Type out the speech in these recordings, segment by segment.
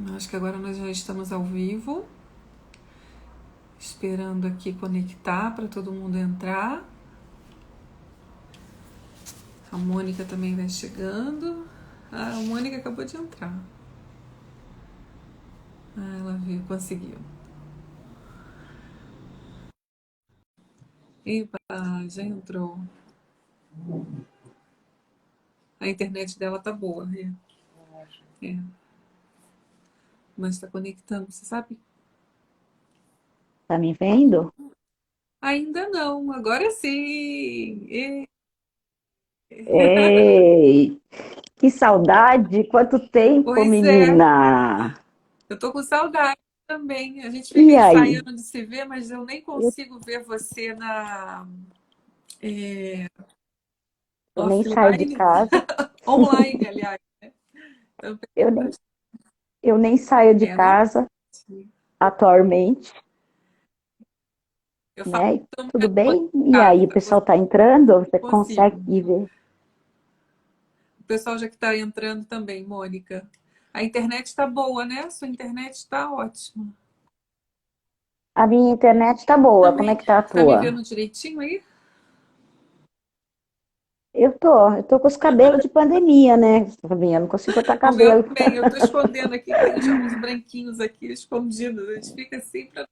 Acho que agora nós já estamos ao vivo, esperando aqui conectar para todo mundo entrar. A Mônica também vai chegando. Ah, a Mônica acabou de entrar. Ah, ela viu, conseguiu. Epa, já entrou. A internet dela tá boa, né? É, mas está conectando, você sabe? Tá me vendo? Ainda não, agora sim. E... Ei, que saudade! Quanto tempo, Pois é, menina! eu tô com saudade também. A gente fica E aí? ensaiando de se ver, mas eu nem Eu, consigo ver você na eu nem saio de offline, casa. online, aliás. Então, Eu nem, eu nem saio de é, não casa atualmente, eu falo né? E tão tudo bem? E aí, o casa, pessoal tá entrando? não Você consegue consigo. ver? O pessoal já que está entrando também, Mônica. A internet está boa, né? Sua internet está ótima. A minha internet tá boa. Como é Também. que tá a Tá me tua? vendo direitinho aí? Eu tô com os cabelos de pandemia, né, Fabinha? Não consigo cortar O meu cabelo. também. Eu estou escondendo aqui, tem já uns branquinhos aqui escondidos. A gente fica assim para.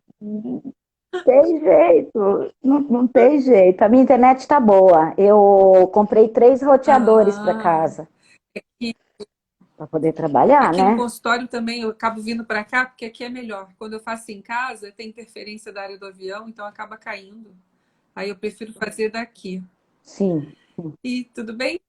Tem jeito, não tem jeito. A minha internet tá boa. Eu comprei 3 roteadores para Ah, casa, aqui, para poder trabalhar, aqui no né? consultório também eu acabo vindo para cá, porque aqui é melhor. Quando eu faço em casa, tem interferência da área do avião, então acaba caindo. Aí eu prefiro fazer daqui. Sim, E tudo bem?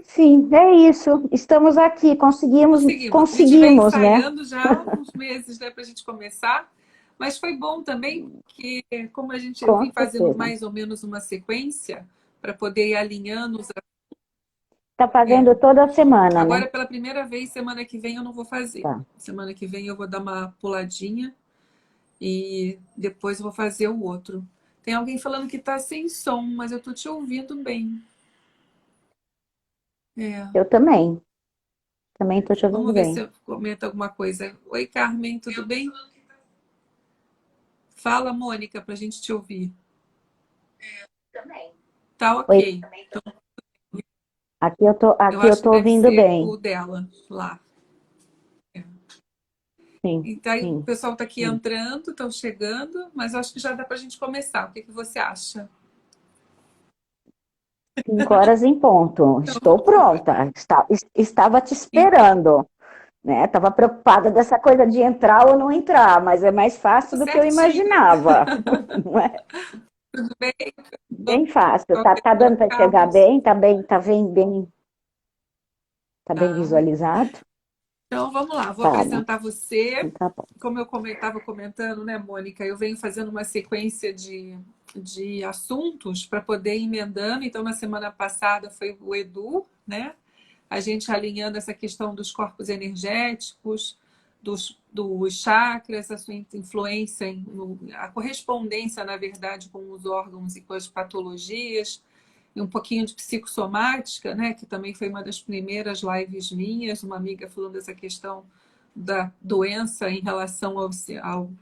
sim, é isso. Estamos aqui, conseguimos, Conseguimos. A gente vem conseguimos, né? ensaiando já há uns meses, né, para a gente começar. Mas foi bom também, porque como a gente, eu Com vim fazendo certeza. mais ou menos uma sequência para poder ir alinhando os. Tá É, fazendo toda semana, né? agora, pela primeira vez, semana que vem eu não vou fazer. Tá. Semana que vem eu vou dar uma puladinha e depois eu vou fazer o outro. Tem alguém falando que está sem som, mas eu tô te ouvindo bem. É. Eu também. Também tô te ouvindo Vamos ver se bem. eu comento alguma coisa. Oi, Carmen, tudo bem? Fala, Mônica, para a gente te ouvir. Tá Oi, ok. Eu aqui eu acho que tô deve ouvindo ser bem. o dela lá. Sim, Então, aí o sim, pessoal está aqui sim. entrando, estão chegando, mas eu acho que já dá para a gente começar. O que que você acha? 5 horas em ponto. Então, Estou vamos lá. pronta. Estava te Então, esperando, né? Estava preocupada dessa coisa de entrar ou não entrar, mas é mais fácil do que eu certinho. imaginava. Não é? Tudo bem? Bem fácil. Só Tá dando para enxergar colocá-los. bem? Tá bem Tá. visualizado? Então, vamos lá. Vou Tá, né? apresentar você. Então tá bom. Como eu estava comentando, né, Mônica? Eu venho fazendo uma sequência de assuntos para poder ir emendando. Então, na semana passada foi o Edu, né? A gente alinhando essa questão dos corpos energéticos, dos chakras, a sua influência, a correspondência, na verdade, com os órgãos e com as patologias, e um pouquinho de psicossomática, né, que também foi uma das primeiras lives minhas, uma amiga falando dessa questão da doença em relação aos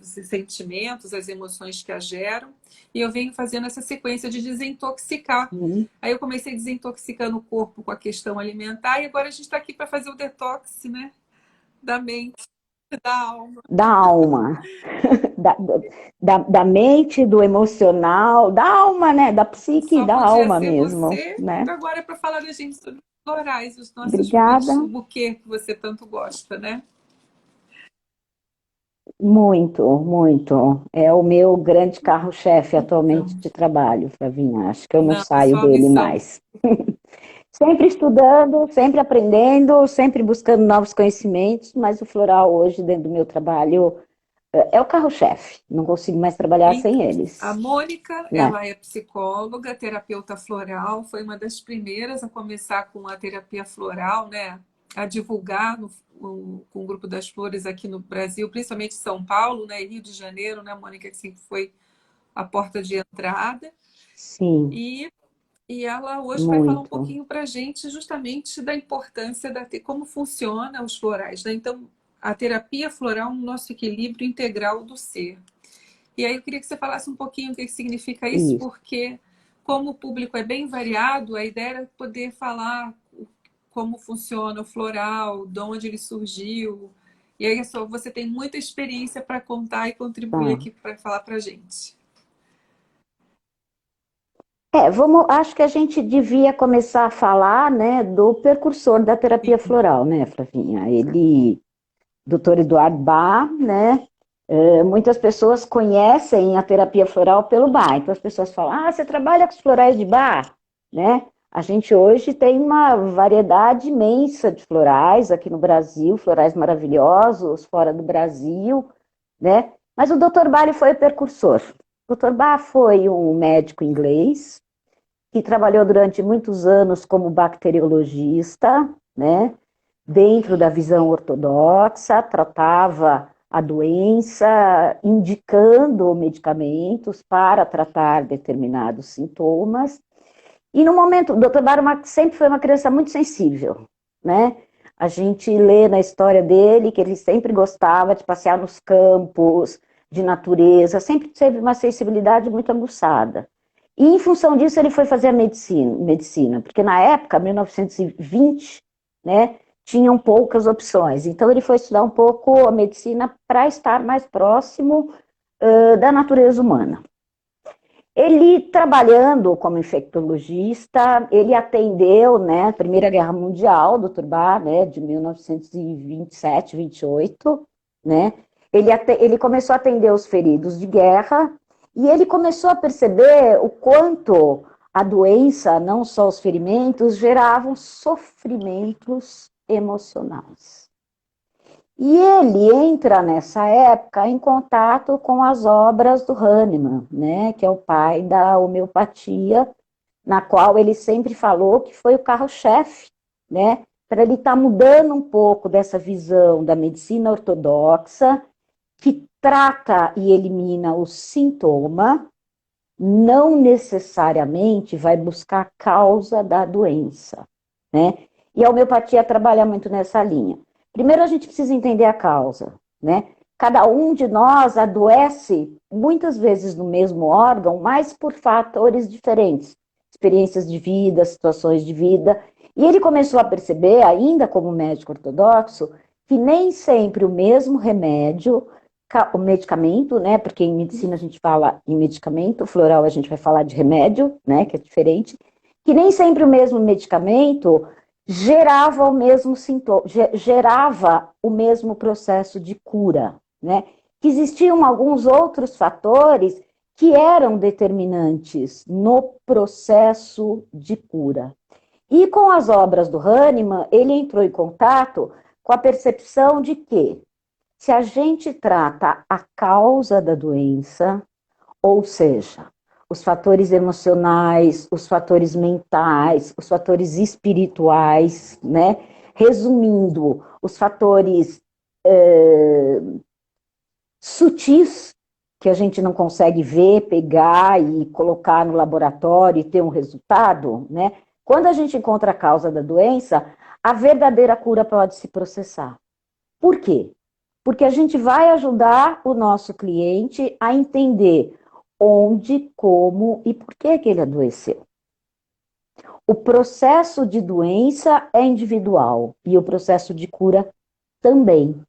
sentimentos, às emoções que a geram, e eu venho fazendo essa sequência de desintoxicar. Sim. Aí eu comecei desintoxicando o corpo com a questão alimentar e agora a gente está aqui para fazer o detox, né? Da mente, da alma. Da alma, da, da mente, do emocional, da alma, né? Da psique, Só da podia alma ser mesmo, você. né? Agora é para falar da gente sobre os florais, os nossos Obrigada. frutos, o buquê que você tanto gosta, né? Muito, muito. É o meu grande carro-chefe atualmente Então, de trabalho, Flavinha. Acho que eu não não, é saio só a dele missão. mais. Sempre estudando, sempre aprendendo, sempre buscando novos conhecimentos, mas o floral hoje, dentro do meu trabalho, é o carro-chefe. Não consigo mais trabalhar Então, sem a eles, Mônica, né? ela é psicóloga, terapeuta floral, foi uma das primeiras a começar com a terapia floral, né? A divulgar com o Grupo das Flores aqui no Brasil, principalmente São Paulo, né? E Rio de Janeiro, né, Mônica, que sempre foi a porta de entrada. Sim, E, e ela hoje vai falar um muito. pouquinho para a gente justamente da importância como funciona os florais, né? Então, a terapia floral no nosso equilíbrio integral do ser. E aí eu queria que você falasse um pouquinho o que significa isso, Isso. porque como o público é bem variado, a ideia era poder falar como funciona o floral, de onde ele surgiu. E aí só você tem muita experiência para contar e contribuir Tá. aqui para falar para a gente. Acho que a gente devia começar a falar, né, do precursor da terapia floral, né, Flavinha? Ele, Dr. Eduardo Bach, né? Muitas pessoas conhecem a terapia floral pelo Bach. Então as pessoas falam, você trabalha com os florais de Bach, né? A gente hoje tem uma variedade imensa de florais aqui no Brasil, florais maravilhosos fora do Brasil, né? Mas o Dr. Bach ele foi o precursor. O Dr. Bach foi um médico inglês que trabalhou durante muitos anos como bacteriologista, né? Dentro da visão ortodoxa, tratava a doença, indicando medicamentos para tratar determinados sintomas. E no momento, o Dr. Baruma sempre foi uma criança muito sensível, né? A gente lê na história dele que ele sempre gostava de passear nos campos, de natureza, sempre teve uma sensibilidade muito aguçada. E em função disso ele foi fazer a medicina, porque na época, 1920, né, tinham poucas opções. Então ele foi estudar um pouco a medicina para estar mais próximo da natureza humana. Ele, trabalhando como infectologista, ele atendeu, né, a Primeira Guerra Mundial, do Bach, né, de 1927, 28, né, ele começou a atender os feridos de guerra e ele começou a perceber o quanto a doença, não só os ferimentos, geravam sofrimentos emocionais. E ele entra nessa época em contato com as obras do Hahnemann, né, que é o pai da homeopatia, na qual ele sempre falou que foi o carro-chefe, né, para ele estar mudando um pouco dessa visão da medicina ortodoxa, que trata e elimina o sintoma, não necessariamente vai buscar a causa da doença, né? E a homeopatia trabalha muito nessa linha. Primeiro a gente precisa entender a causa, né? Cada um de nós adoece muitas vezes no mesmo órgão, mas por fatores diferentes, experiências de vida, situações de vida. E ele começou a perceber, ainda como médico ortodoxo, que nem sempre o mesmo remédio, o medicamento, né? Porque em medicina a gente fala em medicamento, floral a gente vai falar de remédio, né? Que é diferente. Que nem sempre o mesmo medicamento gerava o mesmo sintoma, gerava o mesmo processo de cura, né? Que existiam alguns outros fatores que eram determinantes no processo de cura. E com as obras do Hahnemann, ele entrou em contato com a percepção de que se a gente trata a causa da doença, ou seja, os fatores emocionais, os fatores mentais, os fatores espirituais, né? Resumindo, os fatores sutis que a gente não consegue ver, pegar e colocar no laboratório e ter um resultado, né? Quando a gente encontra a causa da doença, a verdadeira cura pode se processar. Por quê? Porque a gente vai ajudar o nosso cliente a entender onde, como e por que ele adoeceu. O processo de doença é individual e o processo de cura também.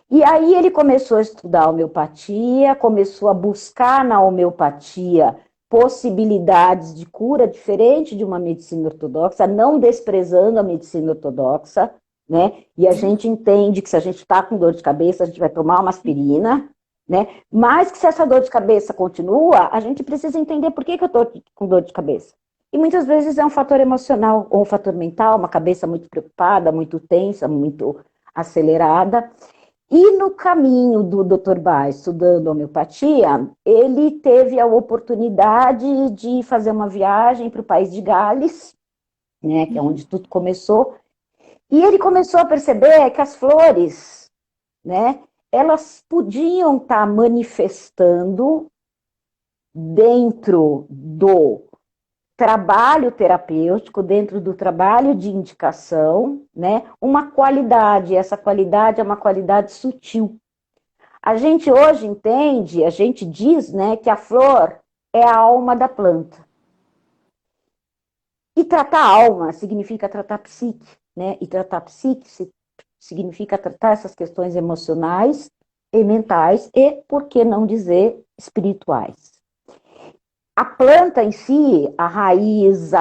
E aí ele começou a estudar a homeopatia, começou a buscar na homeopatia possibilidades de cura diferente de uma medicina ortodoxa, não desprezando a medicina ortodoxa, né? E a gente entende que se a gente está com dor de cabeça, a gente vai tomar uma aspirina, né? Mas que se essa dor de cabeça continua, a gente precisa entender por que eu estou com dor de cabeça. E muitas vezes é um fator emocional ou um fator mental, uma cabeça muito preocupada, muito tensa, muito acelerada. E no caminho do Dr. Bach, estudando homeopatia, ele teve a oportunidade de fazer uma viagem para o país de Gales, né, que é onde tudo começou, e ele começou a perceber que as flores, né, elas podiam estar manifestando dentro do trabalho terapêutico, dentro do trabalho de indicação, né, uma qualidade, essa qualidade é uma qualidade sutil. A gente hoje entende, a gente diz, né, que a flor é a alma da planta. E tratar a alma significa tratar psique, né? E tratar psique significa tratar essas questões emocionais e mentais e, por que não dizer, espirituais. A planta em si, a raiz,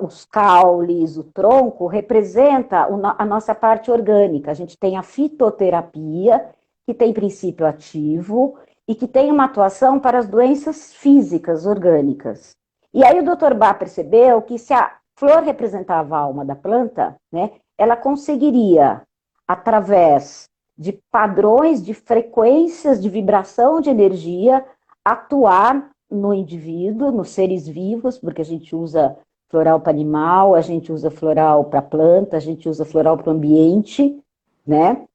os caules, o tronco, representa a nossa parte orgânica. A gente tem a fitoterapia, que tem princípio ativo e que tem uma atuação para as doenças físicas, orgânicas. E aí o Dr. Bach percebeu que se a flor representava a alma da planta, né, ela conseguiria, através de padrões de frequências de vibração de energia, atuar no indivíduo, nos seres vivos, porque a gente usa floral para animal, a gente usa floral para planta, a gente usa floral para o ambiente, né?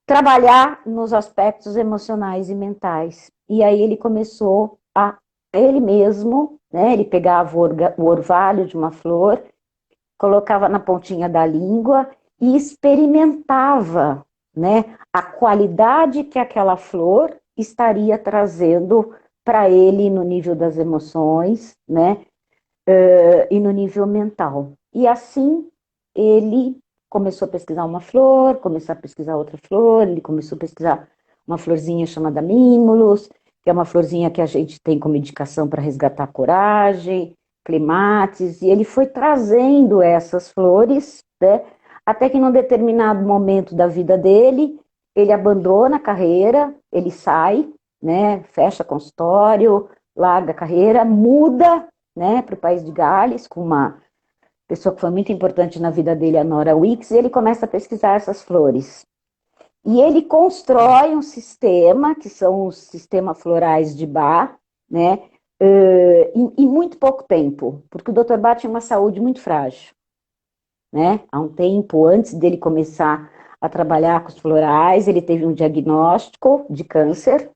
Trabalhar nos aspectos emocionais e mentais. E aí ele começou ele mesmo, né? Ele pegava o orvalho de uma flor, colocava na pontinha da língua e experimentava, né? A qualidade que aquela flor estaria trazendo para ele no nível das emoções, né? E no nível mental. E assim ele começou a pesquisar uma flor, começou a pesquisar outra flor, ele começou a pesquisar uma florzinha chamada Mimulus, que é uma florzinha que a gente tem como indicação para resgatar a coragem, clematis, e ele foi trazendo essas flores, né? Até que num determinado momento da vida dele, ele abandona a carreira, ele sai, né? Fecha consultório, larga a carreira, muda, né, para o país de Gales, com uma pessoa que foi muito importante na vida dele, a Nora Wicks, e ele começa a pesquisar essas flores. E ele constrói um sistema, que são os sistemas florais de Bach, né, em muito pouco tempo, porque o Dr. Bach tinha uma saúde muito frágil, né? Há um tempo antes dele começar a trabalhar com os florais, ele teve um diagnóstico de câncer,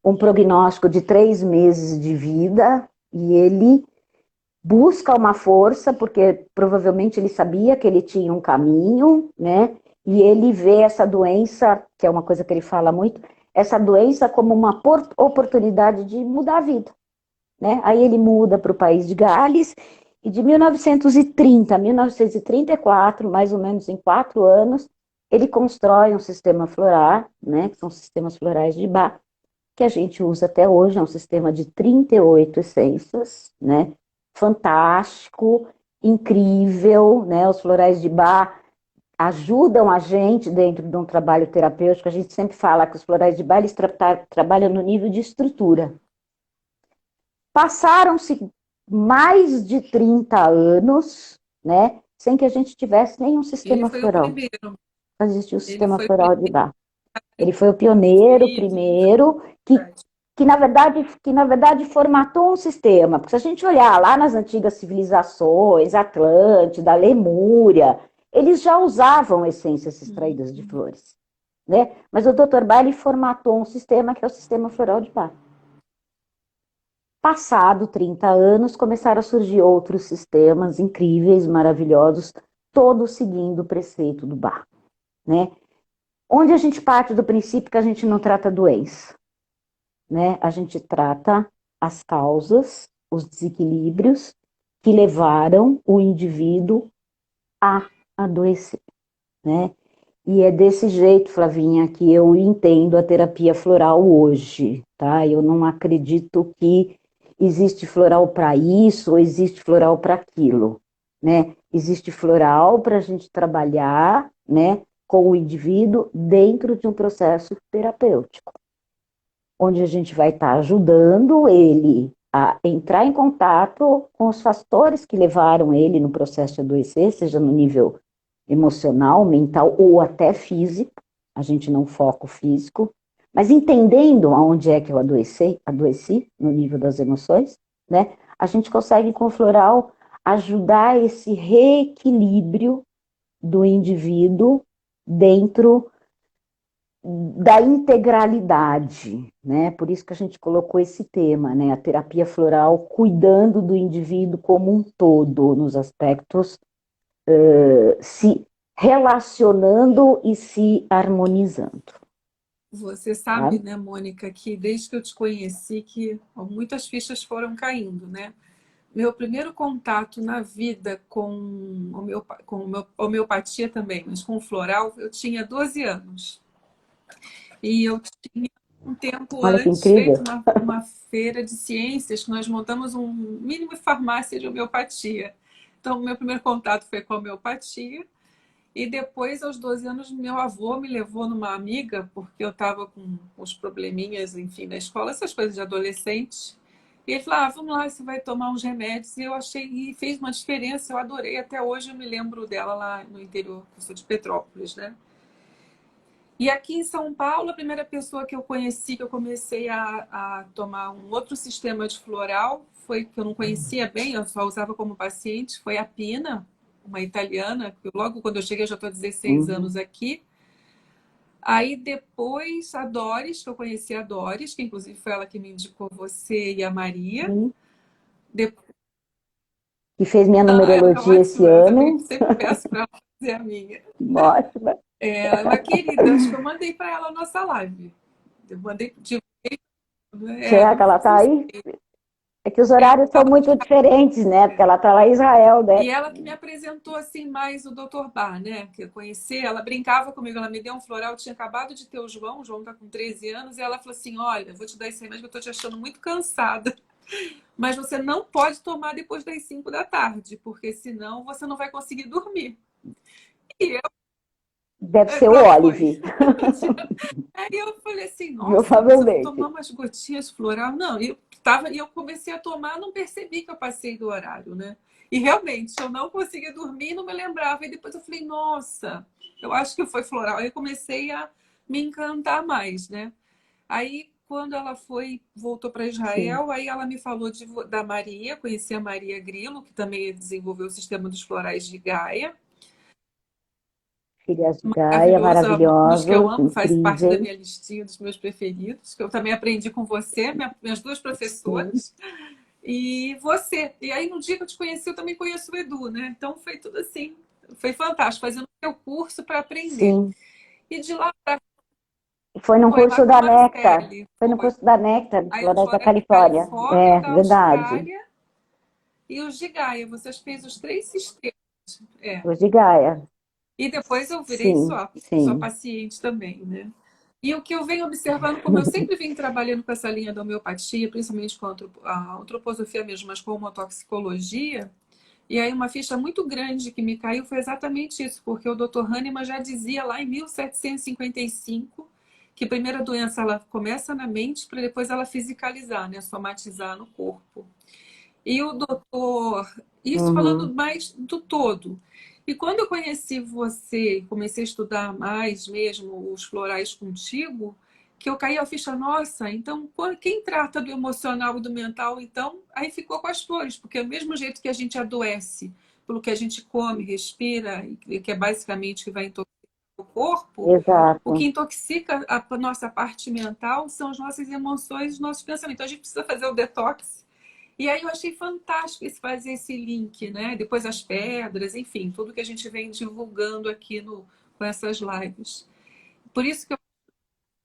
um prognóstico de 3 meses de vida, e ele busca uma força, porque provavelmente ele sabia que ele tinha um caminho, né? E ele vê essa doença, que é uma coisa que ele fala muito, essa doença como uma oportunidade de mudar a vida, né? Aí ele muda para o país de Gales, e de 1930 a 1934, mais ou menos em 4 anos, ele constrói um sistema floral, né? Que são sistemas florais de Bach, que a gente usa até hoje, é um sistema de 38 essências, né? Fantástico, incrível, né? Os florais de Bach ajudam a gente dentro de um trabalho terapêutico. A gente sempre fala que os florais de Bach eles trabalham no nível de estrutura. Passaram-se mais de 30 anos, né? Sem que a gente tivesse nenhum Ele sistema foi o floral. primeiro. Existia o Ele sistema foi o floral de primeiro Bach. Ele foi o pioneiro, livro. primeiro, que na verdade formatou um sistema. Porque se a gente olhar lá nas antigas civilizações, Atlântida, Lemúria, eles já usavam essências extraídas de flores, né? Mas o Dr. Bach ele formatou um sistema que é o sistema floral de Bach. Passado 30 anos, começaram a surgir outros sistemas incríveis, maravilhosos, todos seguindo o preceito do Bach, né? Onde a gente parte do princípio que a gente não trata doença, né? A gente trata as causas, os desequilíbrios que levaram o indivíduo a adoecer, né? E é desse jeito, Flavinha, que eu entendo a terapia floral hoje, tá? Eu não acredito que existe floral para isso ou existe floral para aquilo, né? Existe floral para a gente trabalhar, né, com o indivíduo dentro de um processo terapêutico, onde a gente vai estar ajudando ele a entrar em contato com os fatores que levaram ele no processo de adoecer, seja no nível emocional, mental ou até físico, a gente não foca o físico, mas entendendo aonde é que eu adoeci no nível das emoções, né? A gente consegue com o floral ajudar esse reequilíbrio do indivíduo dentro da integralidade, né? Por isso que a gente colocou esse tema, né? A terapia floral cuidando do indivíduo como um todo, nos aspectos, se relacionando e se harmonizando. Você Tá? sabe, né, Mônica, que desde que eu te conheci, que muitas fichas foram caindo, né? Meu primeiro contato na vida com homeopatia também, mas com floral, eu tinha 12 anos. E eu tinha um tempo Olha que antes feito incrível. uma feira de ciências, que nós montamos um mínimo farmácia de homeopatia. Então, meu primeiro contato foi com a homeopatia. E depois, aos 12 anos, meu avô me levou numa amiga, porque eu estava com uns probleminhas, enfim, na escola, essas coisas de adolescente. E ele falou, vamos lá, você vai tomar uns remédios. E eu achei, e fez uma diferença, eu adorei. Até hoje eu me lembro dela lá no interior, eu sou de Petrópolis, né? E aqui em São Paulo, a primeira pessoa que eu conheci, que eu comecei a tomar um outro sistema de floral, foi que eu não conhecia bem, eu só usava como paciente, foi a Pina, uma italiana, que logo quando eu cheguei, eu já estou há 16 Uhum. anos aqui. Aí depois a Doris, que eu conheci a Doris, que inclusive foi ela que me indicou você e a Maria. Sim. Depois, Que fez minha ela é numerologia esse ótima, eu também ano. sempre peço para ela fazer a minha. Ótima. Ela é uma querida, acho que eu mandei para ela a nossa live. Eu mandei de Será que não ela está funciona. aí? É que os horários são muito diferentes, né? Porque ela está lá em Israel, né? E ela que me apresentou assim mais o Dr. Bar, né? Que eu conheci, ela brincava comigo, ela me deu um floral, eu tinha acabado de ter o João tá com 13 anos, e ela falou assim: olha, vou te dar esse remédio que eu tô te achando muito cansada, mas você não pode tomar depois das 5 da tarde, porque senão você não vai conseguir dormir. E eu, Deve ser o provavelmente. Olive, Aí eu falei assim, nossa, mas eu vou tomar provavelmente. umas gotinhas floral. Não, e eu comecei a tomar, não percebi que eu passei do horário, né? E realmente, eu não conseguia dormir, não me lembrava. E depois eu falei, nossa, eu acho que foi floral. Aí eu comecei a me encantar mais, né? Aí, quando ela voltou para Sim. Israel, aí ela me falou da Maria, conheci a Maria Grilo, que também desenvolveu o sistema dos florais de Gaia. Filhas de Gaia, Maravilhoso, dos que eu maravilhosos, amo, faz parte da incríveis. minha listinha dos meus preferidos, que eu também aprendi com você, minhas duas Sim, professoras, e você. E aí, no dia que eu te conheci, eu também conheço o Edu, né? Então, foi tudo assim, foi fantástico, fazendo o seu curso para aprender. sim. E de lá para Foi num foi lá curso com a da Nectar. Marcele, Foi no foi. curso da Nectar, de Aí os Floresta da florais da Califórnia. Califórnia, É, da verdade. Austrália e os de Gaia. Você fez os três sistemas. É. Os de Gaia. E depois eu virei Sim, sua sim. paciente também, né? E o que eu venho observando, como eu sempre vim trabalhando com essa linha da homeopatia, principalmente com a antroposofia mesmo, mas com a homotoxicologia, e aí uma ficha muito grande que me caiu foi exatamente isso, porque o Dr. Hahnemann já dizia lá em 1755 que a primeira doença ela começa na mente para depois ela fisicalizar, né, somatizar no corpo. E o doutor, isso falando Uhum. mais do todo. E quando eu conheci você, comecei a estudar mais mesmo os florais contigo, que eu caí a ficha, nossa, então quem trata do emocional e do mental, então, aí ficou com as flores, porque é o mesmo jeito que a gente adoece pelo que a gente come, respira, e que é basicamente o que vai intoxicar o corpo, o que Exato. intoxica a nossa parte mental são as nossas emoções, os nossos pensamentos. Então a gente precisa fazer o detox e aí eu achei fantástico fazer esse link, né? Depois as pedras, enfim, tudo que a gente vem divulgando aqui com essas lives. Por isso que eu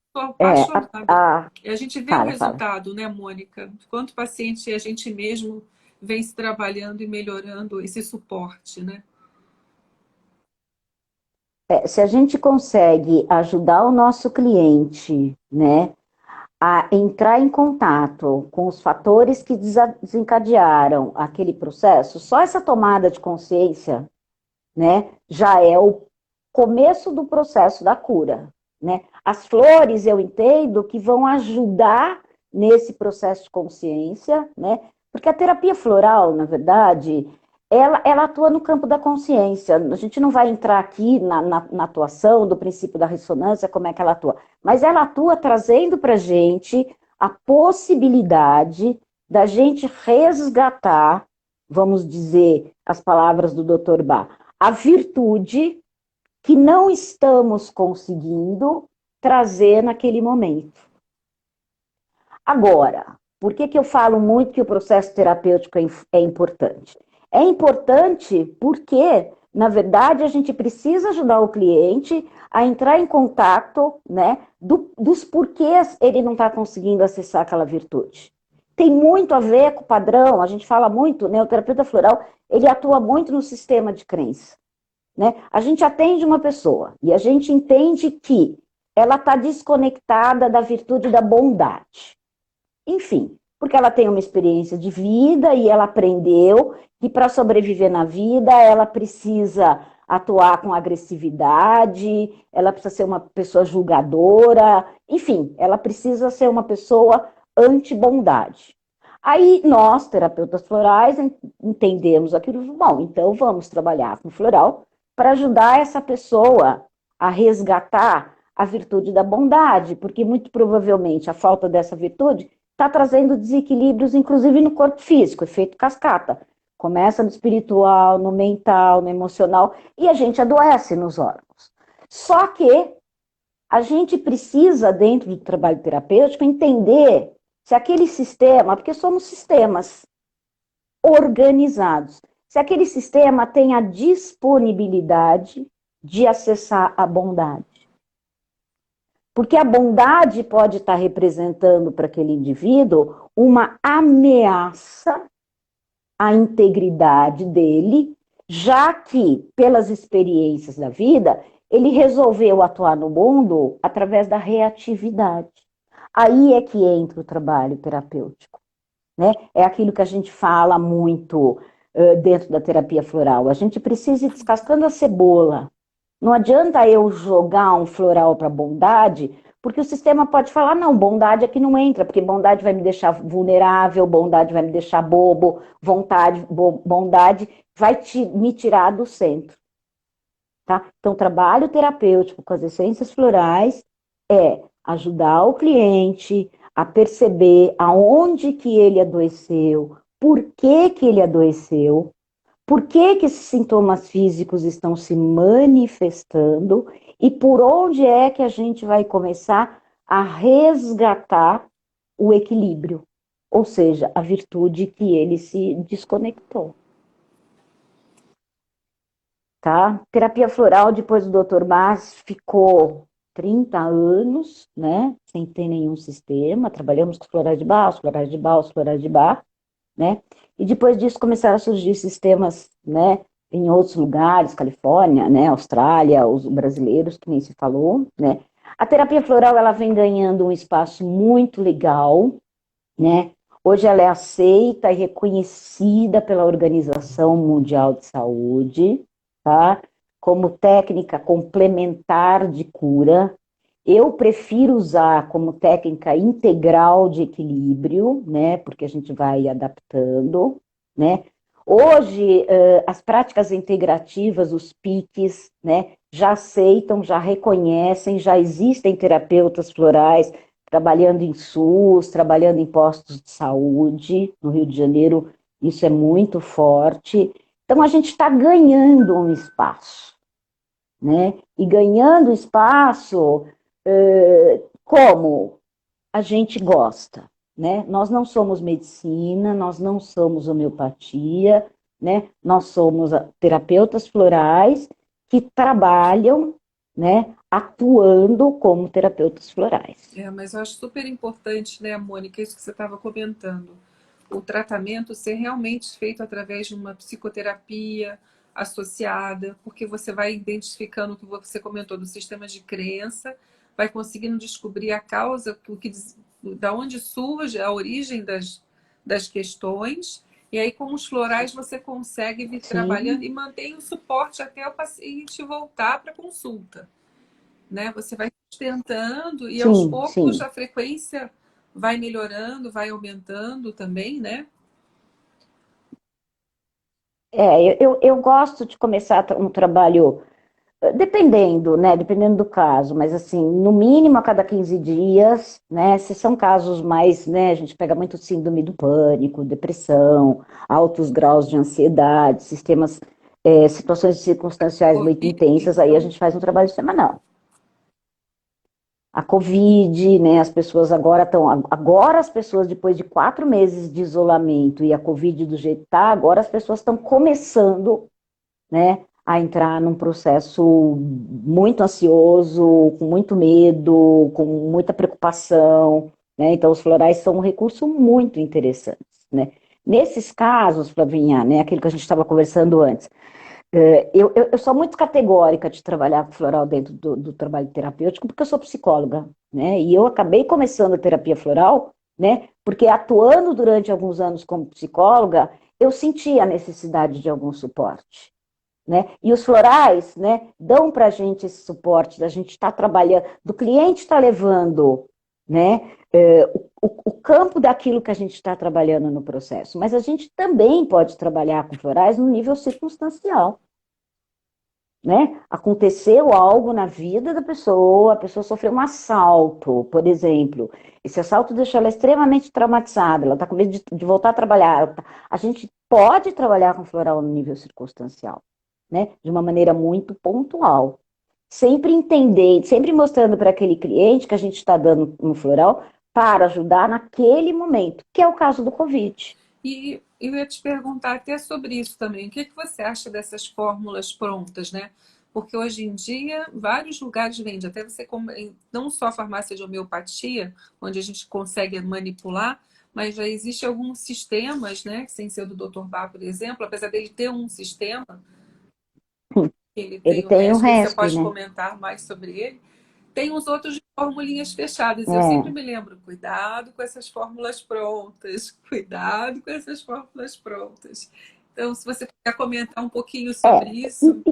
estou É, apaixonada. E a gente vê o fala, fala. resultado, né, Mônica? Quanto paciente a gente mesmo vem se trabalhando e melhorando esse suporte, né? É, se a gente consegue ajudar o nosso cliente, né, a entrar em contato com os fatores que desencadearam aquele processo, só essa tomada de consciência, né, já é o começo do processo da cura, né? As flores eu entendo que vão ajudar nesse processo de consciência, né? Porque a terapia floral, na verdade, ela atua no campo da consciência. A gente não vai entrar aqui na atuação do princípio da ressonância, como é que ela atua, mas ela atua trazendo para a gente a possibilidade da gente resgatar, vamos dizer as palavras do Dr. Bach, a virtude que não estamos conseguindo trazer naquele momento. Agora, por que que eu falo muito que o processo terapêutico é importante? É importante porque, na verdade, a gente precisa ajudar o cliente a entrar em contato, né, dos porquês ele não está conseguindo acessar aquela virtude. Tem muito a ver com o padrão, a gente fala muito, né, o terapeuta floral, ele atua muito no sistema de crença, né? A gente atende uma pessoa e a gente entende que ela está desconectada da virtude da bondade. Enfim, porque ela tem uma experiência de vida e ela aprendeu que para sobreviver na vida ela precisa atuar com agressividade, ela precisa ser uma pessoa julgadora, enfim, ela precisa ser uma pessoa anti-bondade. Aí nós, terapeutas florais, entendemos aquilo, bom, então vamos trabalhar com floral para ajudar essa pessoa a resgatar a virtude da bondade, porque muito provavelmente a falta dessa virtude está trazendo desequilíbrios, inclusive no corpo físico, efeito cascata. Começa no espiritual, no mental, no emocional, e a gente adoece nos órgãos. Só que a gente precisa, dentro do trabalho terapêutico, entender se aquele sistema, porque somos sistemas organizados, se aquele sistema tem a disponibilidade de acessar a bondade. Porque a bondade pode estar representando para aquele indivíduo uma ameaça à integridade dele, já que, pelas experiências da vida, ele resolveu atuar no mundo através da reatividade. Aí é que entra o trabalho terapêutico, né? É aquilo que a gente fala muito dentro da terapia floral. A gente precisa ir descascando a cebola. Não adianta eu jogar um floral para bondade, porque o sistema pode falar, não, bondade aqui não entra, porque bondade vai me deixar vulnerável, bondade vai me deixar bobo, bondade vai me tirar do centro. Tá? Então, o trabalho terapêutico com as essências florais é ajudar o cliente a perceber aonde que ele adoeceu, por que que ele adoeceu, por que que esses sintomas físicos estão se manifestando e por onde é que a gente vai começar a resgatar o equilíbrio, ou seja, a virtude que ele se desconectou. Tá? Terapia floral, depois do Dr. Mas, ficou 30 anos, né, sem ter nenhum sistema, trabalhamos com florais de Bach, os florais de Bach, os florais de Bach, né, e depois disso começaram a surgir sistemas, né, em outros lugares, Califórnia, né, Austrália, os brasileiros, que nem se falou, né. A terapia floral, ela vem ganhando um espaço muito legal, né, hoje ela é aceita e reconhecida pela Organização Mundial de Saúde, tá? Como técnica complementar de cura. Eu prefiro usar como técnica integral de equilíbrio, né? Porque a gente vai adaptando, né? Hoje, as práticas integrativas, os PICs, né? Já aceitam, já reconhecem, já existem terapeutas florais trabalhando em SUS, trabalhando em postos de saúde. No Rio de Janeiro, isso é muito forte. Então, a gente está ganhando um espaço, né? E ganhando espaço como a gente gosta, né? Nós não somos medicina, nós não somos homeopatia, né? Nós somos terapeutas florais que trabalham, né? Atuando como terapeutas florais. Mas eu acho super importante, né, Mônica, isso que você estava comentando. O tratamento ser realmente feito através de uma psicoterapia associada, porque você vai identificando o que você comentou do sistema de crença, vai conseguindo descobrir a causa, da onde surge a origem das questões, e aí com os florais você consegue vir trabalhando e mantém o suporte até o paciente voltar para a consulta, né? Você vai sustentando e aos poucos a frequência vai melhorando, vai aumentando também, né? Eu gosto de começar um trabalho, dependendo, né? Dependendo do caso, mas assim, no mínimo a cada 15 dias, né? Se são casos mais, né? A gente pega muito síndrome do pânico, depressão, altos graus de ansiedade, situações circunstanciais muito intensas, aí a gente faz um trabalho semanal. a Covid, né? As pessoas agora as pessoas, depois de 4 meses de isolamento e a Covid do jeito que está, agora as pessoas estão começando, né, a entrar num processo muito ansioso, com muito medo, com muita preocupação, né? Então, os florais são um recurso muito interessante, né? Nesses casos, Flavinha, né, aquilo que a gente estava conversando antes, eu sou muito categórica de trabalhar com floral dentro do trabalho terapêutico, porque eu sou psicóloga, né? E eu acabei começando a terapia floral, né? Porque atuando durante alguns anos como psicóloga, eu sentia a necessidade de algum suporte, né? E os florais, né, dão para a gente esse suporte, da gente estar trabalhando, do cliente estar levando, né, o campo daquilo que a gente está trabalhando no processo. Mas a gente também pode trabalhar com florais no nível circunstancial, né? Aconteceu algo na vida da pessoa, a pessoa sofreu um assalto, por exemplo. Esse assalto deixou ela extremamente traumatizada, ela está com medo de voltar a trabalhar. A gente pode trabalhar com floral no nível circunstancial, né? De uma maneira muito pontual. Sempre entendendo, sempre mostrando para aquele cliente que a gente está dando no floral para ajudar naquele momento, que é o caso do Covid. E eu ia te perguntar até sobre isso também. O que que você acha dessas fórmulas prontas, né? Porque hoje em dia vários lugares vendem, até você não só a farmácia de homeopatia, onde a gente consegue manipular, mas já existe alguns sistemas, né? Sem ser o do Dr. Bá, por exemplo, apesar dele ter um sistema, ele Ele tem o tem o resto, você resto, pode né? comentar mais sobre ele. Tem uns outros de formulinhas fechadas. Eu sempre É. me lembro, cuidado com essas fórmulas prontas, cuidado com essas fórmulas prontas. Então, se você puder comentar um pouquinho sobre É, isso.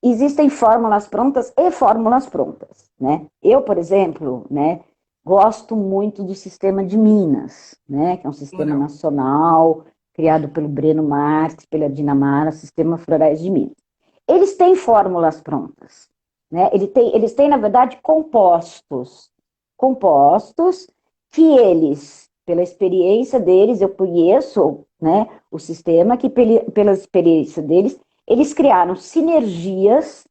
existem fórmulas prontas e fórmulas prontas, né? Eu, por exemplo, né, gosto muito do sistema de Minas, né, que é um sistema Floral. nacional criado pelo Breno Marques, pela Dinamarca, Sistema Florais de Minas. Eles têm fórmulas prontas, né? Eles têm, na verdade, compostos que eles, pela experiência deles, eu conheço, né, o sistema que pela experiência deles eles criaram sinergias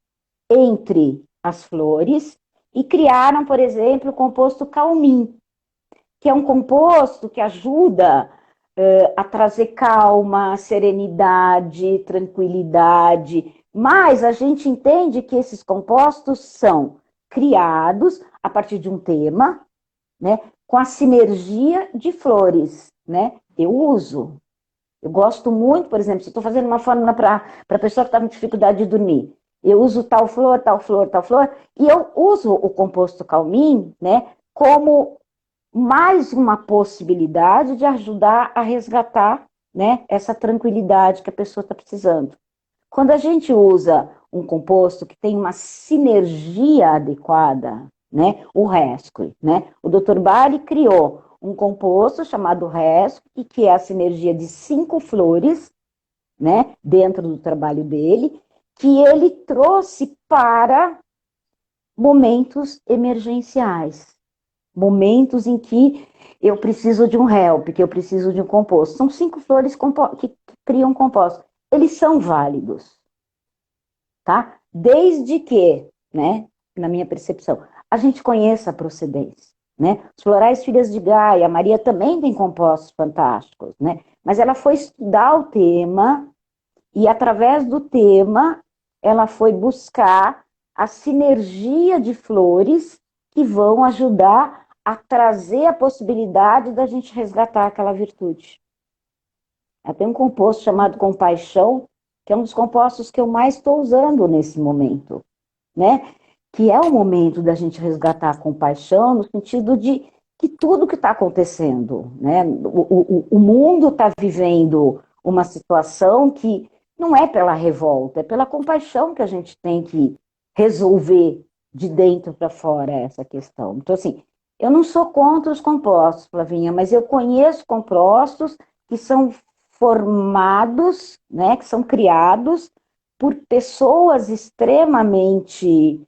entre as flores e criaram, por exemplo, o composto calmim, que é um composto que ajuda a trazer calma, serenidade, tranquilidade. Mas a gente entende que esses compostos são criados a partir de um tema, né, com a sinergia de flores, né? Eu gosto muito, por exemplo, se estou fazendo uma fórmula para a pessoa que está com dificuldade de dormir, eu uso tal flor, tal flor, tal flor, e eu uso o composto calmim, né, como mais uma possibilidade de ajudar a resgatar, né, essa tranquilidade que a pessoa está precisando. Quando a gente usa um composto que tem uma sinergia adequada, né, o Rescue, né, o Dr. Bari criou um composto chamado Rescue, que é a sinergia de 5 flores, né, dentro do trabalho dele, que ele trouxe para momentos emergenciais, momentos em que eu preciso de um help, que eu preciso de um composto. São 5 flores que criam compostos. Eles são válidos, tá? Desde que, né, na minha percepção, a gente conheça a procedência, né? Os florais filhas de Gaia, a Maria também tem compostos fantásticos, né? Mas ela foi estudar o tema e através do tema ela foi buscar a sinergia de flores que vão ajudar a trazer a possibilidade da gente resgatar aquela virtude. Ela tem um composto chamado compaixão, que é um dos compostos que eu mais estou usando nesse momento, né? Que é o momento da gente resgatar a compaixão, no sentido de que tudo que está acontecendo, né? O mundo está vivendo uma situação que não é pela revolta, é pela compaixão que a gente tem que resolver de dentro para fora essa questão. Então, assim, eu não sou contra os compostos, Flavinha, mas eu conheço compostos que são formados, né, que são criados por pessoas extremamente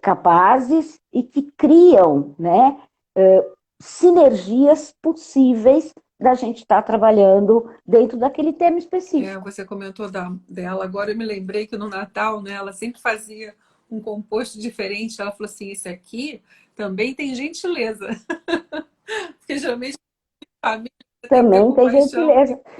capazes e que criam, né, sinergias possíveis da gente estar trabalhando dentro daquele tema específico. Você comentou dela. Agora eu me lembrei que no Natal, né, ela sempre fazia um composto diferente. Ela falou assim, esse aqui também tem gentileza. Porque geralmente a família tem que ter Também tem compaixão, tem gentileza. que ter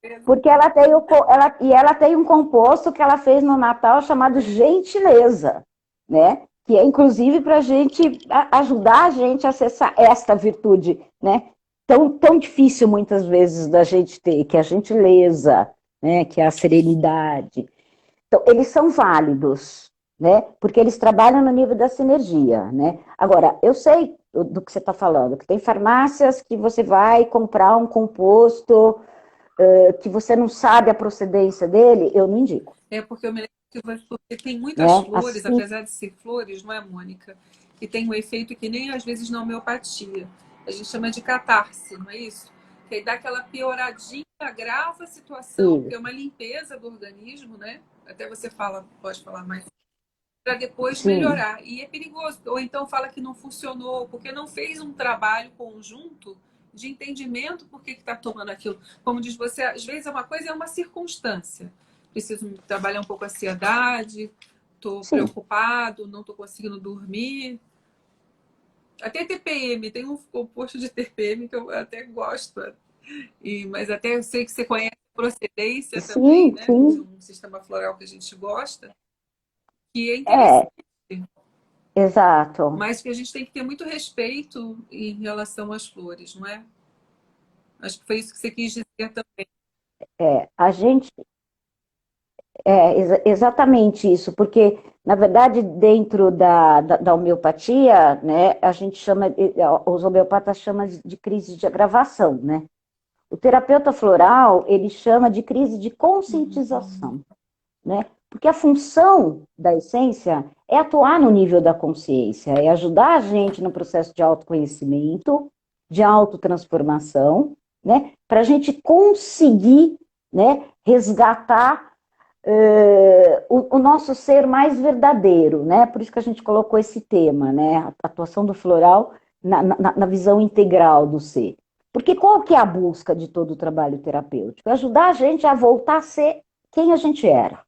gentileza. Porque ela tem um composto que ela fez no Natal chamado gentileza, né? Que é inclusive para a gente ajudar a gente a acessar esta virtude, né? Tão difícil muitas vezes da gente ter, que é a gentileza, né? Que é a serenidade. Então, eles são válidos, né? Porque eles trabalham no nível da sinergia, né? Agora, eu sei do que você está falando, que tem farmácias que você vai comprar um composto que você não sabe a procedência dele, eu não indico. É porque eu me lembro que porque tem muitas Né? flores, Assim, apesar de ser flores, não é, Mônica? Que tem um efeito que nem às vezes na homeopatia. A gente chama de catarse, não é isso? Que aí dá aquela pioradinha, agrava a situação, porque é uma limpeza do organismo, né? Até você fala, pode falar mais, para depois sim, melhorar. E é perigoso. Ou então fala que não funcionou, porque não fez um trabalho conjunto de entendimento por que está tomando aquilo. Como diz você, às vezes é uma coisa, é uma circunstância. Preciso trabalhar um pouco a ansiedade, estou sim. preocupado, não estou conseguindo dormir. Até TPM, tem um composto de TPM que eu até gosto. Mas até eu sei que você conhece a procedência também, Sim, né? De sim. um sistema floral que a gente gosta, que é interessante. É, exato. Mas que a gente tem que ter muito respeito em relação às flores, não é? Acho que foi isso que você quis dizer também. A gente exatamente isso, porque, na verdade, dentro da homeopatia, né, a gente chama, os homeopatas chamam de crise de agravação, né? O terapeuta floral, ele chama de crise de conscientização, né? Porque a função da essência é atuar no nível da consciência, é ajudar a gente no processo de autoconhecimento, de autotransformação, né? Para a gente conseguir, né, resgatar o nosso ser mais verdadeiro, né? Por isso que a gente colocou esse tema, né? A atuação do floral na visão integral do ser. Porque qual que é a busca de todo o trabalho terapêutico? É ajudar a gente a voltar a ser quem a gente era,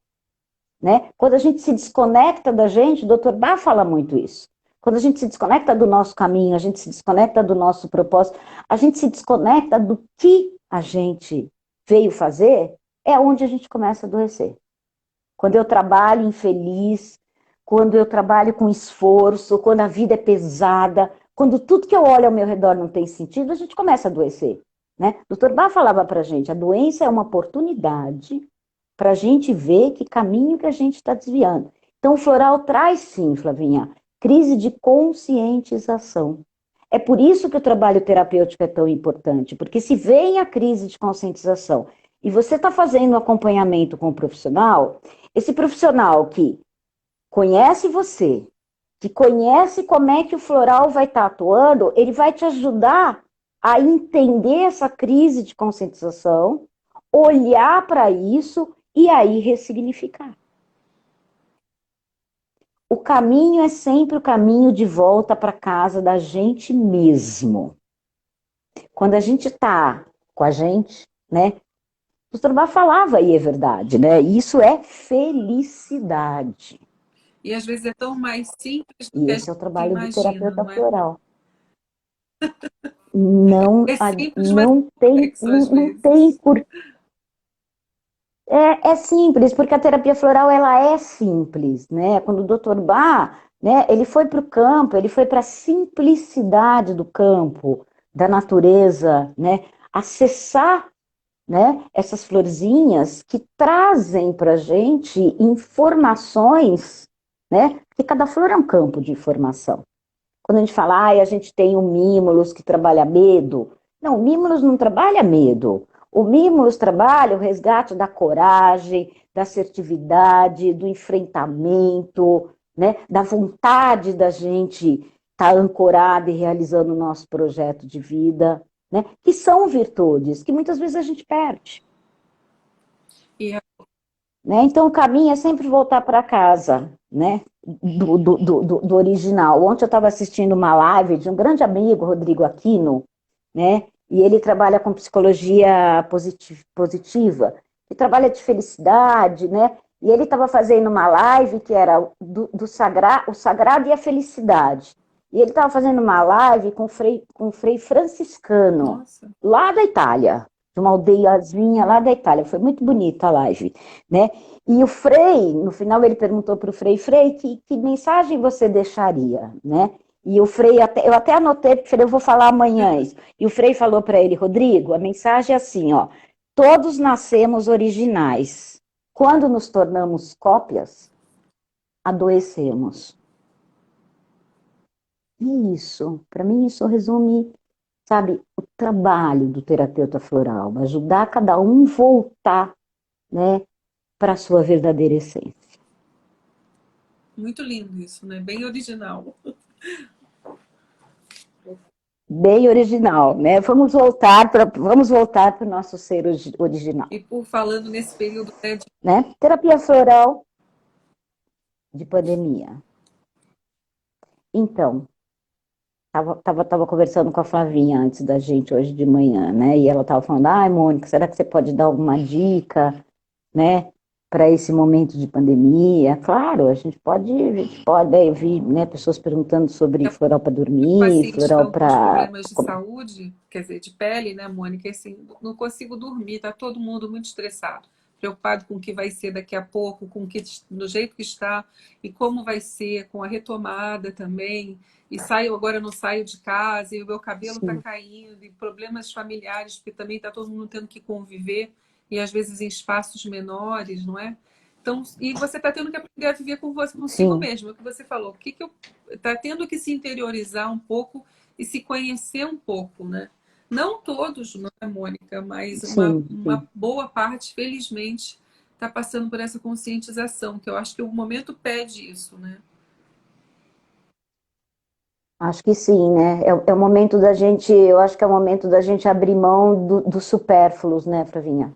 né? Quando a gente se desconecta da gente, o Dr. Bach fala muito isso. Quando a gente se desconecta do nosso caminho, a gente se desconecta do nosso propósito, a gente se desconecta do que a gente veio fazer, é onde a gente começa a adoecer. Quando eu trabalho infeliz, quando eu trabalho com esforço, quando a vida é pesada, quando tudo que eu olho ao meu redor não tem sentido, a gente começa a adoecer. Né? O Dr. Bach falava para a gente, a doença é uma oportunidade para a gente ver que caminho que a gente está desviando. Então, o floral traz sim, Flavinha, crise de conscientização. É por isso que o trabalho terapêutico é tão importante, porque se vem a crise de conscientização e você está fazendo um acompanhamento com o profissional, esse profissional que conhece você, que conhece como é que o floral vai estar atuando, ele vai te ajudar a entender essa crise de conscientização, olhar para isso e aí ressignificar. O caminho é sempre o caminho de volta para casa da gente mesmo. Quando a gente está com a gente, né? O Trubá falava e é verdade, né? Isso é felicidade. E às vezes é tão mais simples do E que a esse gente é o trabalho do imagina, terapeuta não é? floral. Não, É simples, mas não tem, complexo às não tem vezes. por. É simples, porque a terapia floral ela é simples, né? Quando o Dr. Bach, né, ele foi para o campo, ele foi para a simplicidade do campo, da natureza, né? Acessar, né, essas florzinhas que trazem para a gente informações, né? Porque cada flor é um campo de informação. Quando a gente fala, a gente tem o Mimulus que trabalha medo. Não, o Mimulus não trabalha medo. O Mimulus trabalha o resgate da coragem, da assertividade, do enfrentamento, né? Da vontade da gente estar ancorada e realizando o nosso projeto de vida, né? Que são virtudes que muitas vezes a gente perde. E Né? Então, o caminho é sempre voltar para casa, né? Do original. Ontem eu estava assistindo uma live de um grande amigo, Rodrigo Aquino, né? E ele trabalha com psicologia positiva, e trabalha de felicidade, né? E ele estava fazendo uma live que era o sagrado e a felicidade. E ele estava fazendo uma live com um frei franciscano, Nossa. lá da Itália, de uma aldeiazinha lá da Itália. Foi muito bonita a live, né? E o frei, no final ele perguntou para o frei, que mensagem você deixaria, né? E o frei, eu até anotei, porque eu vou falar amanhã isso. E o frei falou para ele, Rodrigo, a mensagem é assim, ó, todos nascemos originais. Quando nos tornamos cópias, adoecemos. E isso, para mim, isso resume, sabe, o trabalho do terapeuta floral, ajudar cada um voltar, né, para a sua verdadeira essência. Muito lindo isso, né? Bem original. Bem original, né? Vamos voltar para o nosso ser original, E por falando nesse período, né, né? Terapia floral de pandemia. Então, tava conversando com a Flavinha antes da gente hoje de manhã, né? E ela tava falando, ai, Mônica, será que você pode dar alguma dica, né, para esse momento de pandemia? Claro, aí eu vi, né, pessoas perguntando sobre floral para os dormir, pacientes floral estão com os para. problemas de saúde, quer dizer, de pele, né, Mônica? Assim, não consigo dormir, tá todo mundo muito estressado, preocupado com o que vai ser daqui a pouco, com o que, do jeito que está e como vai ser, com a retomada também. E agora não saio de casa, e o meu cabelo está Sim, caindo, e problemas familiares, porque também está todo mundo tendo que conviver, e às vezes em espaços menores, não é? Então, e você está tendo que aprender a viver com você, consigo sim, mesmo, é o que você falou. O que que eu está tendo que se interiorizar um pouco e se conhecer um pouco, né? Não todos, não é, Mônica, mas sim, uma sim. boa parte, felizmente, está passando por essa conscientização, que eu acho que o momento pede isso, né? Acho que sim, né? É o momento da gente, eu acho que é o momento da gente abrir mão dos supérfluos, né, Flavinha?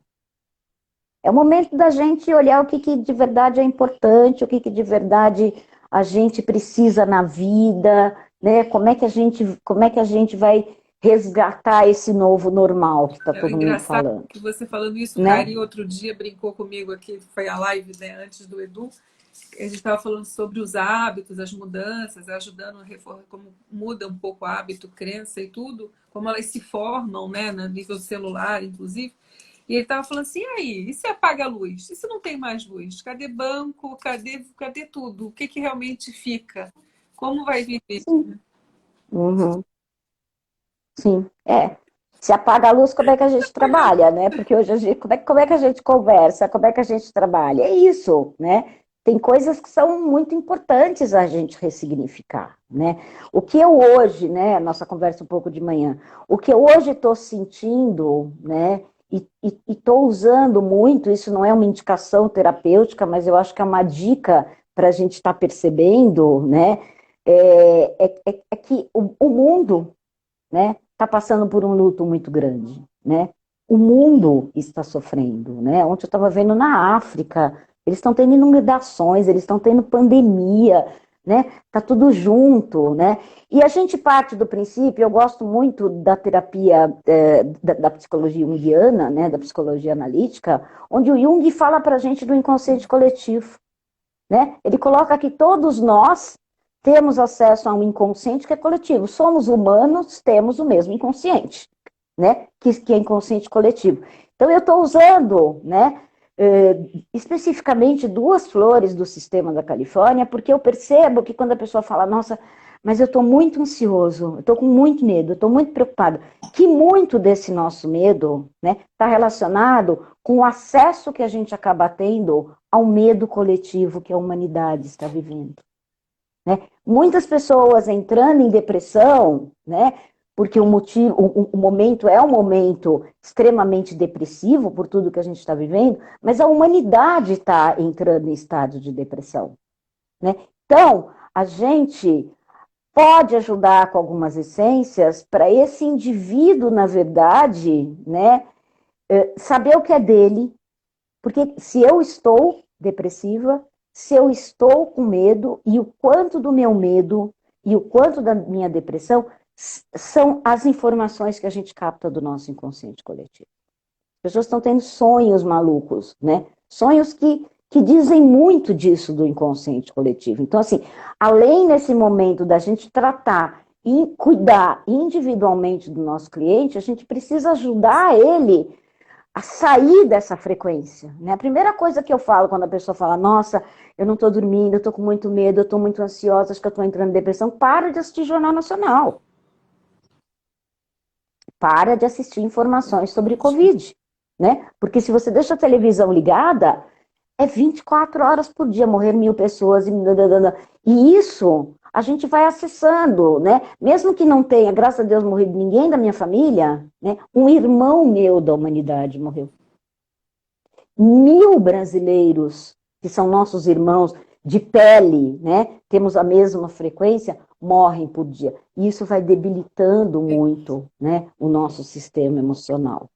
É o momento da gente olhar o que de verdade é importante, o que de verdade a gente precisa na vida, né? Como é que a gente vai resgatar esse novo normal que está É todo mundo engraçado falando, que você falando isso, o né? Cari outro dia brincou comigo aqui, foi a live, né, antes do Edu, a gente estava falando sobre os hábitos, as mudanças, ajudando a reforma, como muda um pouco o hábito, crença e tudo, como elas se formam, né, no nível celular, inclusive. E ele estava falando assim, e aí, e se apaga a luz? E se não tem mais luz? Cadê banco? Cadê tudo? O que, que realmente fica? Como vai viver? Sim, uhum, sim, é. Se apaga a luz, como é que a gente trabalha, né? Porque hoje como é que a gente conversa, como é que a gente trabalha? É isso, né? Tem coisas que são muito importantes a gente ressignificar, né? O que eu hoje, né? Nossa conversa um pouco de manhã, o que eu hoje estou sentindo, né? E estou usando muito, isso não é uma indicação terapêutica, mas eu acho que é uma dica para a gente estar percebendo, né? É que o mundo, né, está passando por um luto muito grande, né? O mundo está sofrendo, né? Ontem eu estava vendo na África, eles estão tendo inundações, eles estão tendo pandemia, né? Tá tudo junto, né? E a gente parte do princípio, eu gosto muito da terapia da psicologia junguiana, né? Da psicologia analítica, onde o Jung fala para a gente do inconsciente coletivo, né? Ele coloca que todos nós temos acesso a um inconsciente que é coletivo. Somos humanos, temos o mesmo inconsciente, né? Que é inconsciente coletivo. Então, eu estou usando, né, especificamente duas flores do sistema da Califórnia, porque eu percebo que quando a pessoa fala, nossa, mas eu estou muito ansioso, eu estou com muito medo, eu estou muito preocupado, que muito desse nosso medo, né, está relacionado com o acesso que a gente acaba tendo ao medo coletivo que a humanidade está vivendo, né? Muitas pessoas entrando em depressão, né? Porque o momento é um momento extremamente depressivo por tudo que a gente está vivendo, mas a humanidade está entrando em estado de depressão, né? Então, a gente pode ajudar com algumas essências para esse indivíduo, na verdade, né, saber o que é dele, porque se eu estou depressiva, se eu estou com medo, e o quanto do meu medo e o quanto da minha depressão são as informações que a gente capta do nosso inconsciente coletivo. As pessoas estão tendo sonhos malucos, né? Sonhos que dizem muito disso do inconsciente coletivo. Então, assim, além nesse momento da gente tratar e cuidar individualmente do nosso cliente, a gente precisa ajudar ele a sair dessa frequência, né? A primeira coisa que eu falo quando a pessoa fala, nossa, eu não estou dormindo, eu estou com muito medo, eu estou muito ansiosa, acho que eu estou entrando em depressão, para de assistir Jornal Nacional. Para de assistir informações sobre Covid, né? Porque se você deixa a televisão ligada, é 24 horas por dia, morrer 1.000 pessoas, e isso a gente vai acessando, né? Mesmo que não tenha, graças a Deus, morrido ninguém da minha família, né? Um irmão meu da humanidade morreu. 1.000 brasileiros, que são nossos irmãos de pele, né? Temos a mesma frequência, morrem por dia. E isso vai debilitando muito, né, o nosso sistema emocional.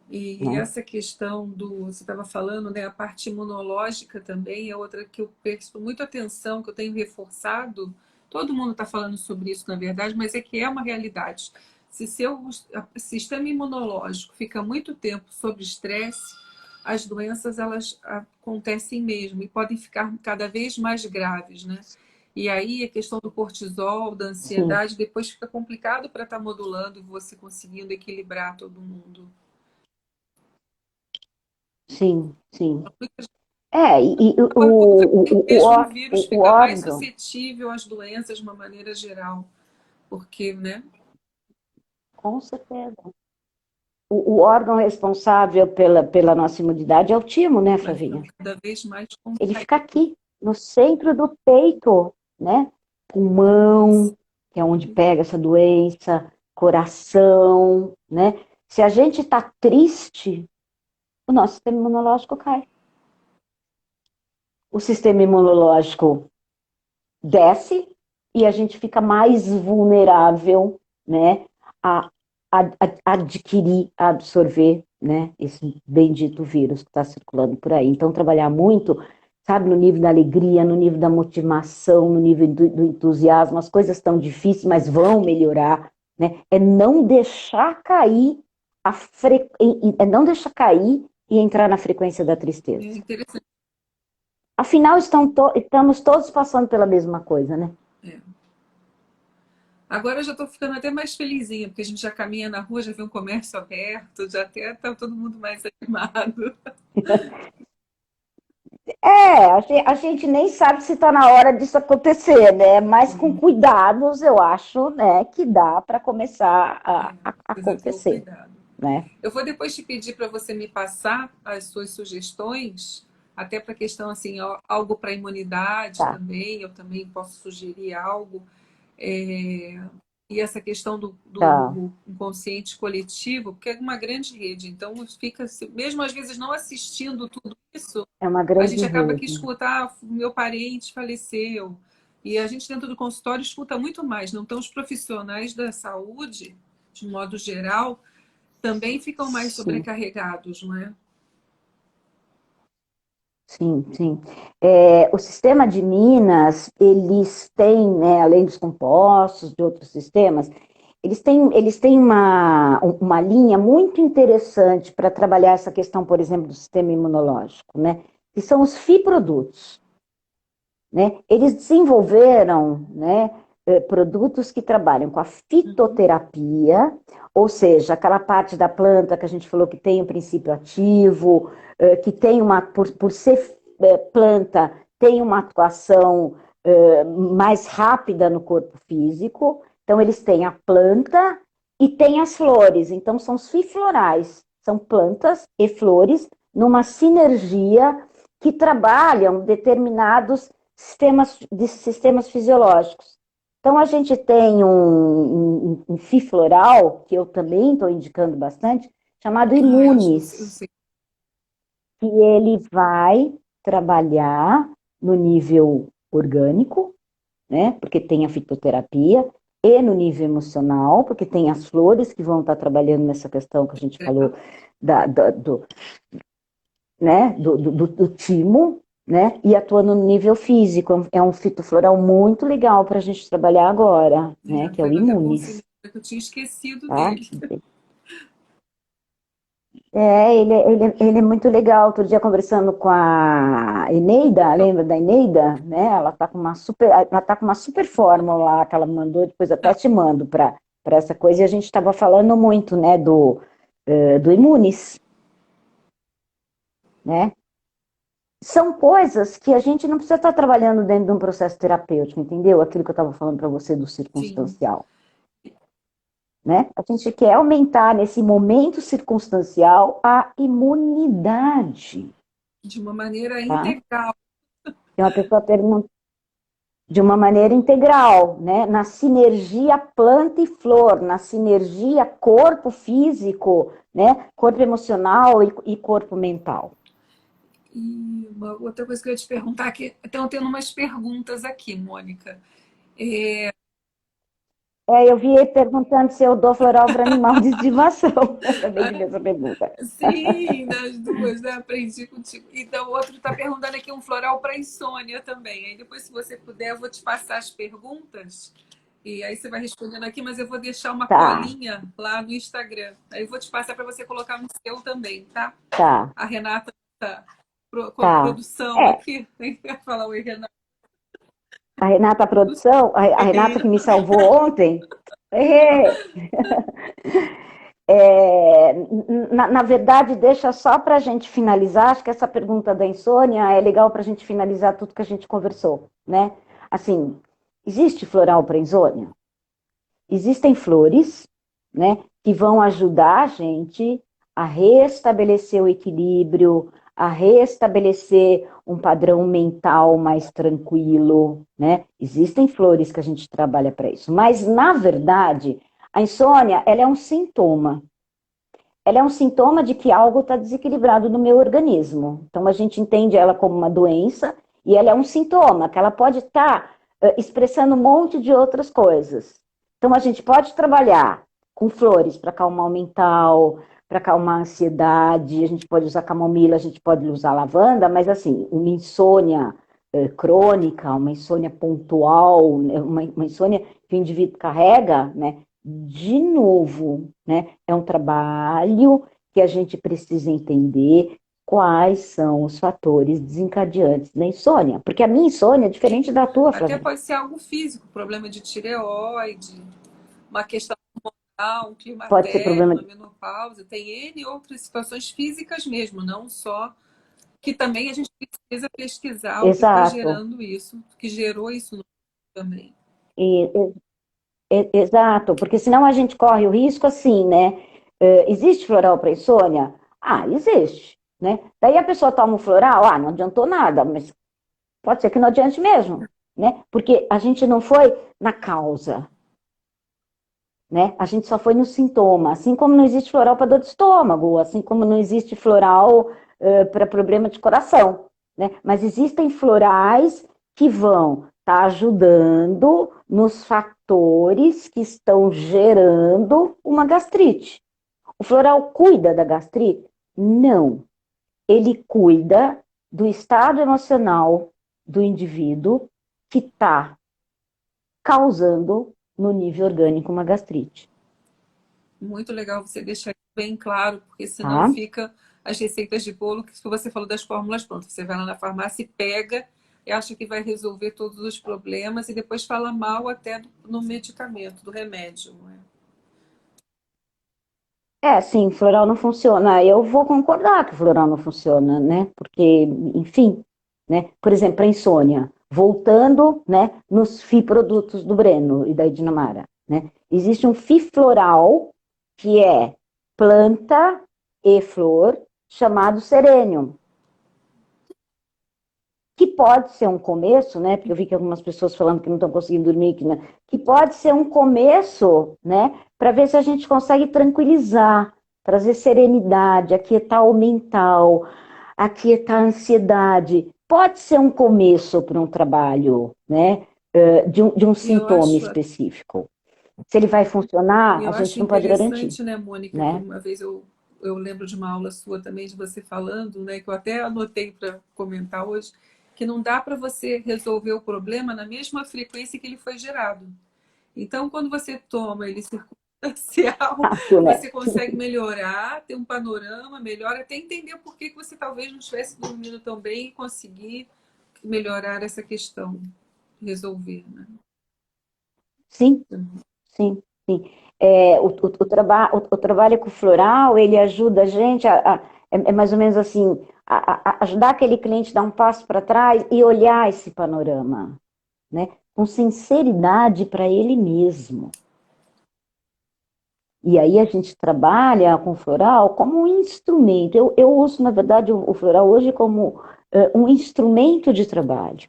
E Né? essa questão do, você estava falando, né, a parte imunológica também é outra que eu presto muita atenção, que eu tenho reforçado. Todo mundo está falando sobre isso, na verdade, mas é que é uma realidade. Se seu sistema imunológico fica muito tempo sob estresse, as doenças elas acontecem mesmo e podem ficar cada vez mais graves, né? E aí a questão do cortisol, da Sim, ansiedade, depois fica complicado para estar modulando e você conseguindo equilibrar todo mundo. sim, sim. E Mesmo o vírus o fica mais órgão, suscetível às doenças de uma maneira geral, porque, né? com certeza. O órgão responsável pela nossa imunidade é o timo, né, Vai ficando Flavinha? cada vez mais Ele contraído. fica aqui, no centro do peito, né? Pulmão, que é onde pega essa doença, coração, né? Se a gente está triste, o nosso sistema imunológico cai. O sistema imunológico desce e a gente fica mais vulnerável, né, a, a adquirir, a absorver, né, esse bendito vírus que está circulando por aí. Então, trabalhar muito, sabe, no nível da alegria, no nível da motivação, no nível do entusiasmo, as coisas estão difíceis, mas vão melhorar, né, é não deixar cair é não deixar cair e entrar na frequência da É tristeza. interessante. Afinal, estamos todos passando pela mesma coisa, né? É. Agora eu já estou ficando até mais felizinha, porque a gente já caminha na rua, já vê um comércio aberto, já até está todo mundo mais animado. A gente nem sabe se está na hora disso acontecer, né? Mas com cuidados, eu acho, né, que dá para começar É, a precisa ter o acontecer, cuidado. né? Eu vou depois te pedir para você me passar as suas sugestões, até para a questão assim, algo para imunidade Tá, também, eu também posso sugerir algo. É, e essa questão tá. do inconsciente coletivo, porque é uma grande rede, então fica, mesmo às vezes não assistindo tudo isso, É uma a grande gente acaba que rede. escuta, meu parente faleceu, e a gente dentro do consultório escuta muito mais, não? Então os profissionais da saúde, de modo geral, também ficam mais Sim, sobrecarregados, não é? sim, sim. O sistema de Minas, eles têm, né, além dos compostos, de outros sistemas, eles têm uma linha muito interessante para trabalhar essa questão, por exemplo, do sistema imunológico, né? Que são os FIProdutos, né? Eles desenvolveram, né, produtos que trabalham com a Uhum. fitoterapia, ou seja, aquela parte da planta que a gente falou que tem o princípio ativo, que tem por ser planta, tem uma atuação mais rápida no corpo físico. Então, eles têm a planta e tem as flores. Então, são os fiflorais, são plantas e flores numa sinergia que trabalham determinados sistemas fisiológicos. Então, a gente tem um FI floral, que eu também estou indicando bastante, chamado Ah, eu Imunes, sei. que ele vai trabalhar no nível orgânico, né? Porque tem a fitoterapia, e no nível emocional, porque tem as flores que vão estar trabalhando nessa questão que a gente falou do, né, do timo, né, e atuando no nível físico. É um fitofloral muito legal para a gente trabalhar agora, né, que é o Foi até bom você Imunes, lembrar que eu tinha esquecido tá? dele. Ele é muito legal. Outro dia conversando com a Eneida, lembra da Eneida, né? Ela tá com uma super fórmula lá que ela mandou, depois até te mando para essa coisa, e a gente estava falando muito, né, do Imunes, né? São coisas que a gente não precisa estar trabalhando dentro de um processo terapêutico, entendeu? Aquilo que eu estava falando para você do Sim, circunstancial, né? A gente quer aumentar nesse momento circunstancial a imunidade, de uma maneira tá? integral. Tem uma pessoa pergunta de uma maneira integral, né? Na sinergia planta e flor, na sinergia corpo físico, né? Corpo emocional e corpo mental. E uma outra coisa que eu ia te perguntar, que estão tendo umas perguntas aqui, Mônica. É, Eu vi ele perguntando se eu dou floral para animal de estimação. Eu também vi essa pergunta. sim, nas duas, né? Aprendi contigo. Então, o outro está perguntando aqui um floral para insônia também. Aí depois, se você puder, eu vou te passar as perguntas. E aí você vai respondendo aqui, mas eu vou deixar uma Tá, colinha lá no Instagram. Aí eu vou te passar para você colocar no seu também, tá? tá, A Renata tá com a tá. produção É, aqui. Nem quer falar oi, Renata. a Renata Produção, a Renata que me salvou ontem. É, na verdade, deixa só para a gente finalizar. Acho que essa pergunta da insônia é legal para a gente finalizar tudo que a gente conversou, né? Assim, existe floral para insônia? Existem flores, né, que vão ajudar a gente a restabelecer o equilíbrio, a restabelecer um padrão mental mais tranquilo, né? Existem flores que a gente trabalha para isso, mas na verdade, a insônia, ela é um sintoma. Ela é um sintoma de que algo está desequilibrado no meu organismo. Então a gente entende ela como uma doença e ela é um sintoma que ela pode estar expressando um monte de outras coisas. Então a gente pode trabalhar com flores para acalmar o mental, para acalmar a ansiedade, a gente pode usar camomila, a gente pode usar lavanda, mas assim, uma insônia crônica, uma insônia pontual, né, uma insônia que o indivíduo carrega, né? De novo, né? É um trabalho que a gente precisa entender quais são os fatores desencadeantes da insônia. Porque a minha insônia é diferente da tua, Até Flavinha. pode ser algo físico, problema de tireoide, uma questão hormonal, um Pode ser climatério, problema. uma menopausa. Tem N outras situações físicas mesmo, não só que também a gente precisa pesquisar o que está Exato. gerando isso, que gerou isso também. E, exato, porque senão a gente corre o risco assim, né? Existe floral para insônia? Ah, existe, né? Daí a pessoa toma um floral, não adiantou nada, mas pode ser que não adiante mesmo, né? Porque a gente não foi na causa, né? A gente só foi no sintoma, assim como não existe floral para dor de estômago, assim como não existe floral para problema de coração, né? Mas existem florais que vão estar ajudando nos fatores que estão gerando uma gastrite. O floral cuida da gastrite? Não. Ele cuida do estado emocional do indivíduo que está causando no nível orgânico uma gastrite. Muito legal você deixar isso bem claro, porque senão Tá? fica as receitas de bolo que você falou das fórmulas prontas. Você vai lá na farmácia e pega e acha que vai resolver todos os problemas e depois fala mal até no medicamento, do remédio. Não é? Sim, floral não funciona. Eu vou concordar que floral não funciona, né? Porque, enfim, né? Por exemplo, a insônia, voltando, né, nos FI produtos do Breno e da Edinamara, né? Existe um FI floral que é planta e flor chamado serênio, que pode ser um começo, né? Porque eu vi que algumas pessoas falando que não estão conseguindo dormir, que pode ser um começo, né? Para ver se a gente consegue tranquilizar, trazer serenidade, aquietar o mental, aquietar a ansiedade. Pode ser um começo para um trabalho, né? De um E eu sintoma acho, específico. Se ele vai funcionar, a eu gente acho não pode garantir, interessante, né, Mônica, que né? uma vez eu lembro de uma aula sua também, de você falando, né, que eu até anotei para comentar hoje, que não dá para você resolver o problema na mesma frequência que ele foi gerado. Então, quando você toma ele social, Fácil, né? você consegue melhorar, ter um panorama melhor, até entender por que você talvez não estivesse dormindo tão bem e conseguir melhorar essa questão, resolver, né? Sim, sim, sim. O trabalho com o floral, ele ajuda a gente é mais ou menos assim, ajudar aquele cliente a dar um passo para trás e olhar esse panorama, né? Com sinceridade para ele mesmo. E aí a gente trabalha com o floral como um instrumento. Eu uso, na verdade, o floral hoje como um instrumento de trabalho,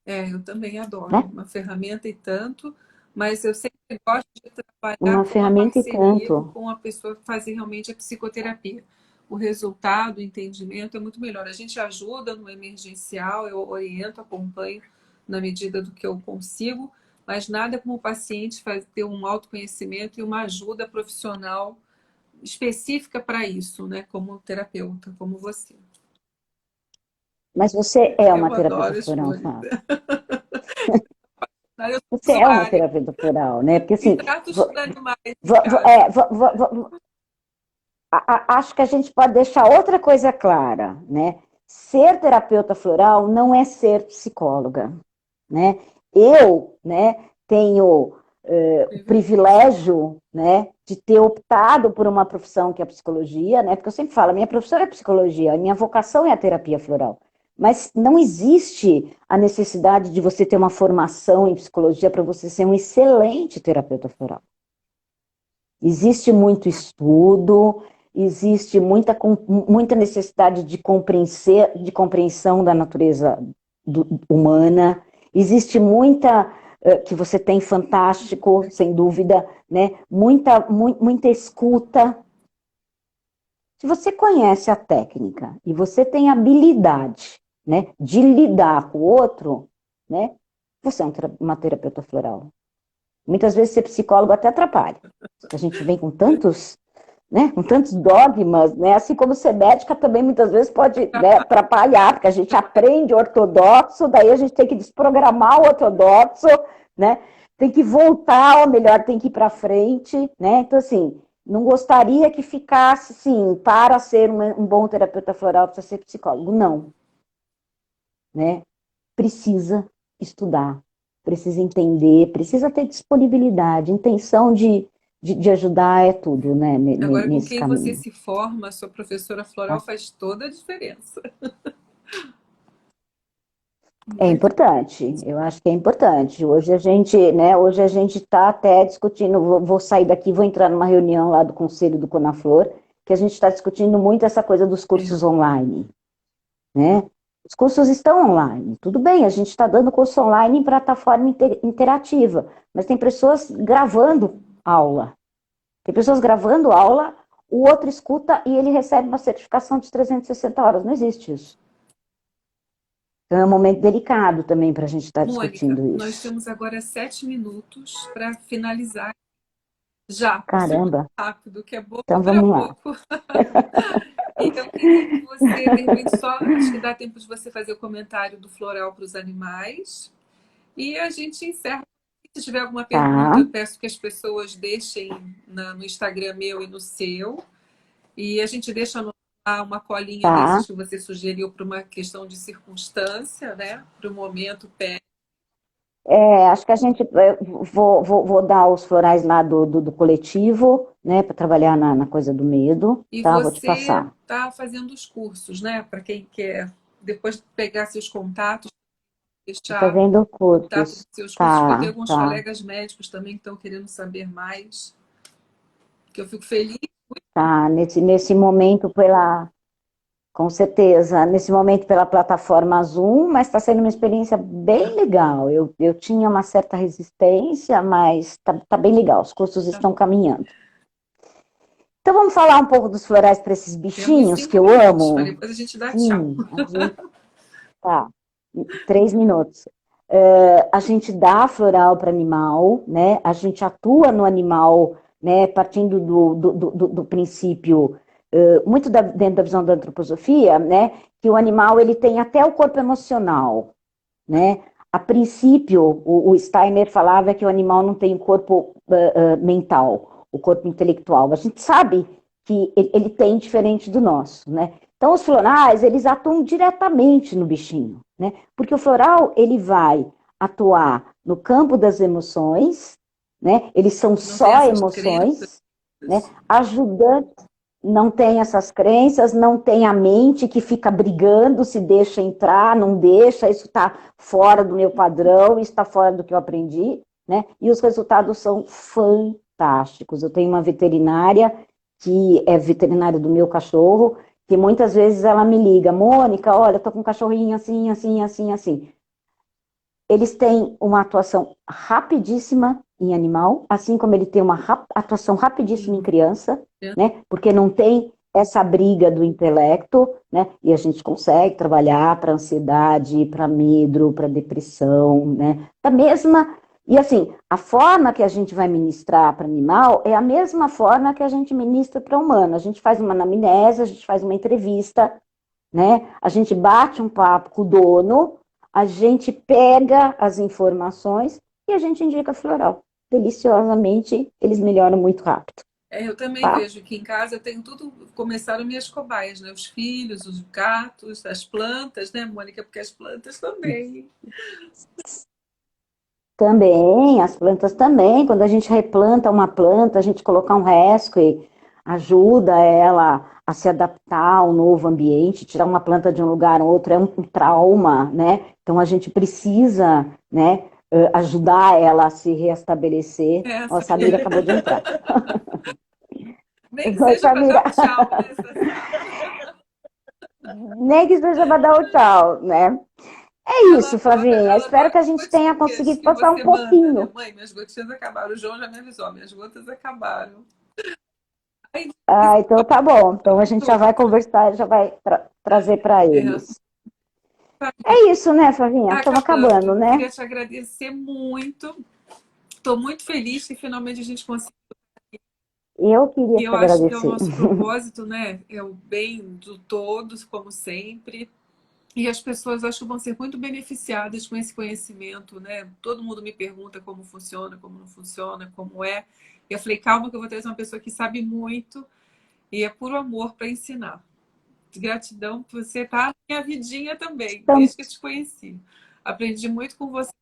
Eu também adoro, né? uma ferramenta e tanto, mas eu sempre gosto de trabalhar Uma com a ferramenta e parceria tanto. com a pessoa que faz realmente a psicoterapia. O resultado, o entendimento é muito melhor. A gente ajuda no emergencial, eu oriento, acompanho na medida do que eu consigo, mas nada como o paciente ter um autoconhecimento e uma ajuda profissional específica para isso, né? Como terapeuta, como você. Mas você é Eu uma terapeuta adoro as floral, flores. Fábio. Eu Você sou é uma usuária terapeuta floral, né? Porque e assim, trato os animais em vo- vo- casa. é, vo- vo- vo- acho que a gente pode deixar outra coisa clara, né? Ser terapeuta floral não é ser psicóloga, né? Eu, né, tenho o privilégio, né, de ter optado por uma profissão que é a psicologia, né? Porque eu sempre falo, a minha profissão é psicologia, a minha vocação é a terapia floral. Mas não existe a necessidade de você ter uma formação em psicologia para você ser um excelente terapeuta floral. Existe muito estudo, existe muita necessidade de compreensão da natureza humana, existe muita, que você tem fantástico, sem dúvida, né? Muita escuta. Se você conhece a técnica e você tem habilidade, né, de lidar com o outro, né, você é uma terapeuta floral. Muitas vezes ser psicólogo até atrapalha. A gente vem com tantos, né, com tantos dogmas, né, assim como ser médica também muitas vezes pode, né, atrapalhar, porque a gente aprende ortodoxo, daí a gente tem que desprogramar o ortodoxo, né, tem que voltar, ou melhor, tem que ir para frente, né, então assim, não gostaria que ficasse assim, para ser um bom terapeuta floral precisa ser psicólogo, não, né, precisa estudar, precisa entender, precisa ter disponibilidade, intenção de ajudar é tudo, né, Agora, com nesse quem você caminho. se forma, sua professora floral Tá? faz toda a diferença. É Muito. importante, eu acho que é importante. Hoje a gente está até discutindo, vou sair daqui, vou entrar numa reunião lá do Conselho do Conaflor, que a gente está discutindo muito essa coisa dos cursos online, né? Os cursos estão online, tudo bem, a gente está dando curso online em plataforma interativa, mas tem pessoas gravando aula. Tem pessoas gravando aula, o outro escuta e ele recebe uma certificação de 360 horas. Não existe isso. Então é um momento delicado também para a gente estar Mônica, discutindo nós isso. temos agora 7 minutos para finalizar. Já, passou muito Caramba, rápido, que é bom então para vamos lá. pouco. Então, eu queria que você, de repente, só acho que dá tempo de você fazer o comentário do floral para os animais. E a gente encerra. Se tiver alguma pergunta, Tá, eu peço que as pessoas deixem no Instagram meu e no seu. E a gente deixa uma colinha tá. desses que você sugeriu para uma questão de circunstância, né? Para o momento pé. Acho que a gente vou dar os florais lá do coletivo, né, para trabalhar na coisa do medo, E tá? Vou te você passar. está fazendo os cursos, né? Para quem quer depois pegar seus contatos, Tô deixar fazendo o contato dos cursos. seus cursos, que eu tenho Tá, alguns tá, colegas médicos também que estão querendo saber mais, que eu fico feliz. tá. Nesse momento com certeza, nesse momento pela plataforma Zoom, mas está sendo uma experiência bem legal. Eu tinha uma certa resistência, mas tá bem legal, os cursos Tá estão bom. caminhando. Então vamos falar um pouco dos florais para esses Temos bichinhos que cinco eu minutos, para amo? depois a gente dar tchau. Sim, a gente tá. 3 minutos. A gente dá floral para animal, né? A gente atua no animal, né? Partindo do princípio, muito dentro da visão da antroposofia, né? Que o animal ele tem até o corpo emocional, né? A princípio, o Steiner falava que o animal não tem corpo mental, o corpo intelectual. A gente sabe que ele tem diferente do nosso, né? Então, os florais, eles atuam diretamente no bichinho, né? Porque o floral, ele vai atuar no campo das emoções, né? Eles são Não tem só essas crenças. emoções, né? Ajudando, não tem essas crenças, não tem a mente que fica brigando se deixa entrar, não deixa, isso está fora do meu padrão, isso está fora do que eu aprendi, né? E os resultados são fantásticos. Eu tenho uma veterinária que é veterinária do meu cachorro, que muitas vezes ela me liga, Mônica, olha, eu tô com um cachorrinho assim, assim, assim, assim. Eles têm uma atuação rapidíssima em animal, assim como ele tem uma atuação rapidíssima em criança, né? Porque não tem essa briga do intelecto, né? E a gente consegue trabalhar para ansiedade, para medo, para depressão, né? Da mesma. E assim, a forma que a gente vai ministrar para animal é a mesma forma que a gente ministra para humano. A gente faz uma anamnese, a gente faz uma entrevista, né? A gente bate um papo com o dono, a gente pega as informações e a gente indica floral. Deliciosamente, eles melhoram muito rápido. Eu também Tá? vejo que em casa eu tenho tudo, começaram minhas cobaias, né? Os filhos, os gatos, as plantas, né, Mônica? Porque as plantas também. Também, as plantas também. Quando a gente replanta uma planta, a gente colocar um rescue, ajuda ela a se adaptar ao novo ambiente. Tirar uma planta de um lugar a outro é um trauma, né? Então a gente precisa, né, ajudar ela a se reestabelecer. Ó, a Essa. Samira acabou de entrar. Nem que Oi, seja para dar Samira. um tchau, né, Sassá? Nem que seja para dar o tchau, né? É Ela isso, adora, Flavinha. ela Espero adora que a as gente tenha gotinhas conseguido que passar um você manda, né? pouquinho. Mãe, minhas gotinhas acabaram. O João já me avisou, ó, minhas gotas acabaram. Aí, Ah, então tá bom. Então a gente já vai conversar, já vai trazer para é, eles. É isso, né, Flavinha? tá Estamos acabando, acabando. né? Queria te agradecer muito. Estou muito feliz que finalmente a gente conseguiu. Eu queria E te eu acho que é o agradecer. nosso propósito, né? É o bem do todos, como sempre. E as pessoas acho que vão ser muito beneficiadas com esse conhecimento, né? Todo mundo me pergunta como funciona, como não funciona, como é. E eu falei, calma que eu vou trazer uma pessoa que sabe muito e é puro amor para ensinar. Gratidão por você estar na minha vidinha também, Então, desde que eu te conheci. Aprendi muito com vocês.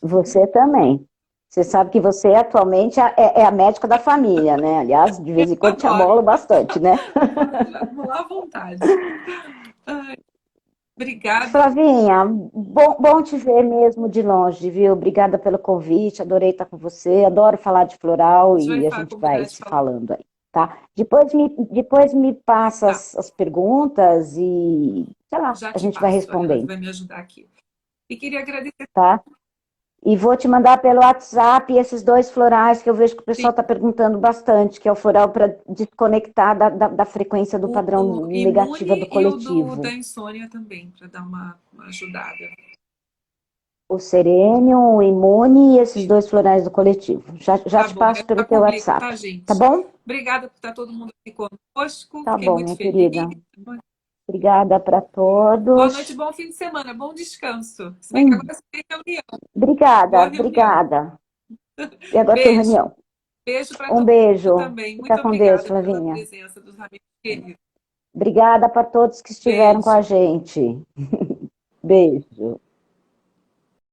você também. Você sabe que você atualmente é a médica da família, né? Aliás, de vez em quando te Adoro. abolo bastante, né? Vamos lá à vontade. Ai, obrigada. Flavinha, bom te ver mesmo de longe, viu? Obrigada pelo convite, adorei estar com você, adoro falar de A floral gente vai e a gente vai combinar de se falar. falando aí, tá? Depois me passa Tá, as perguntas e, sei lá, já a te gente vai passo. A Renata respondendo, vai me ajudar aqui. E queria agradecer. tá? E vou te mandar pelo WhatsApp esses dois florais que eu vejo que o Sim, pessoal está perguntando bastante, que é o floral para desconectar da frequência do o padrão do negativa do imune e o da coletivo. insônia também, para dar uma ajudada. O Serênio, o Imune e esses Sim, dois florais do coletivo. Já tá te bom. passo pelo Já teu publico, tá, WhatsApp. Tá gente? bom? Obrigada por estar todo mundo aqui conosco. Tá Fiquei bom, muito minha feliz. querida. Obrigada para Boa noite, todos. bom fim de semana, bom descanso. Se bem que agora você tem reunião. Obrigada, Boa reunião. obrigada. E agora tem Beijo. reunião. Beijo para Um todo mundo beijo. também. Fica Muito com Deus, obrigada pela Flavinha. presença dos amigos queridos. Obrigada para todos que estiveram com a Beijo. gente. Beijo.